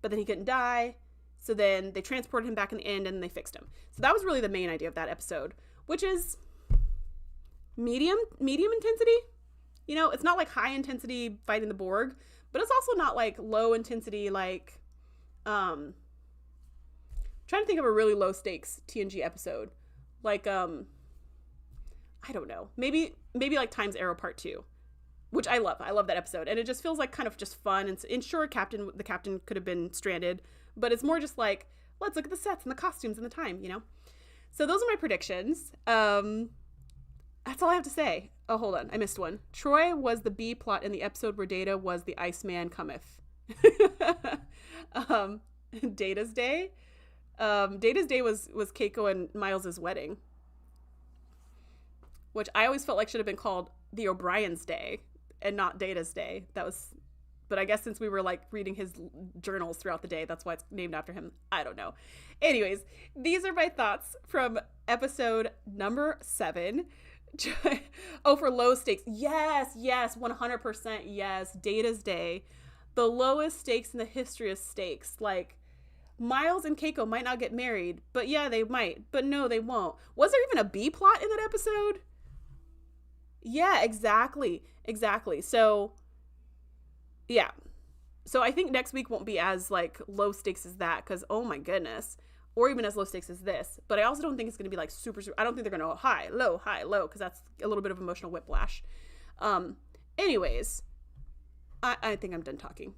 but then he couldn't die. So then they transported him back in the end, and they fixed him. So that was really the main idea of that episode, which is medium intensity. You know, it's not like high intensity fighting the Borg, but it's also not like low intensity, like, trying to think of a really low stakes TNG episode. Like, I don't know. Maybe like Time's Arrow Part 2, which I love. I love that episode. And it just feels like kind of just fun. And sure, the captain could have been stranded, but it's more just like, let's look at the sets and the costumes and the time, you know? So those are my predictions. That's all I have to say. Oh, hold on. I missed one. Troy was the B plot in the episode where Data was the Iceman cometh. Data's Day. Data's Day was Keiko and Miles's wedding. which I always felt like should have been called the O'Brien's Day and not Data's Day. But I guess since we were like reading his journals throughout the day, that's why it's named after him. I don't know. Anyways, these are my thoughts from episode number 7. Oh, for low stakes. Yes, 100% yes. Data's Day. The lowest stakes in the history of stakes. Like, Miles and Keiko might not get married, but yeah, they might. But no, they won't. Was there even a B plot in that episode? Yeah, exactly. So, yeah. So I think next week won't be as, like, low stakes as that, because, oh my goodness. Or even as low stakes as this. But I also don't think it's going to be, like, super, I don't think they're going to go high, low, because that's a little bit of emotional whiplash. Anyways, I think I'm done talking.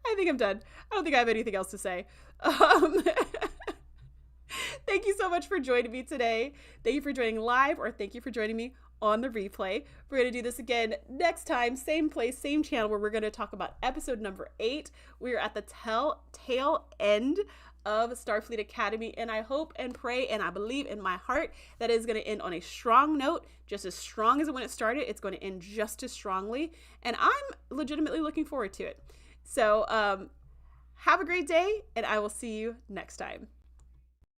I think I'm done. I don't think I have anything else to say. Thank you so much for joining me today. Thank you for joining live, or thank you for joining me on the replay. We're going to do this again next time, same place, same channel, where we're going to talk about episode number 8. We are at the tail end of Starfleet Academy, and I hope and pray and I believe in my heart that it is going to end on a strong note, just as strong as when it started. It's going to end just as strongly, and I'm legitimately looking forward to it. So have a great day, and I will see you next time.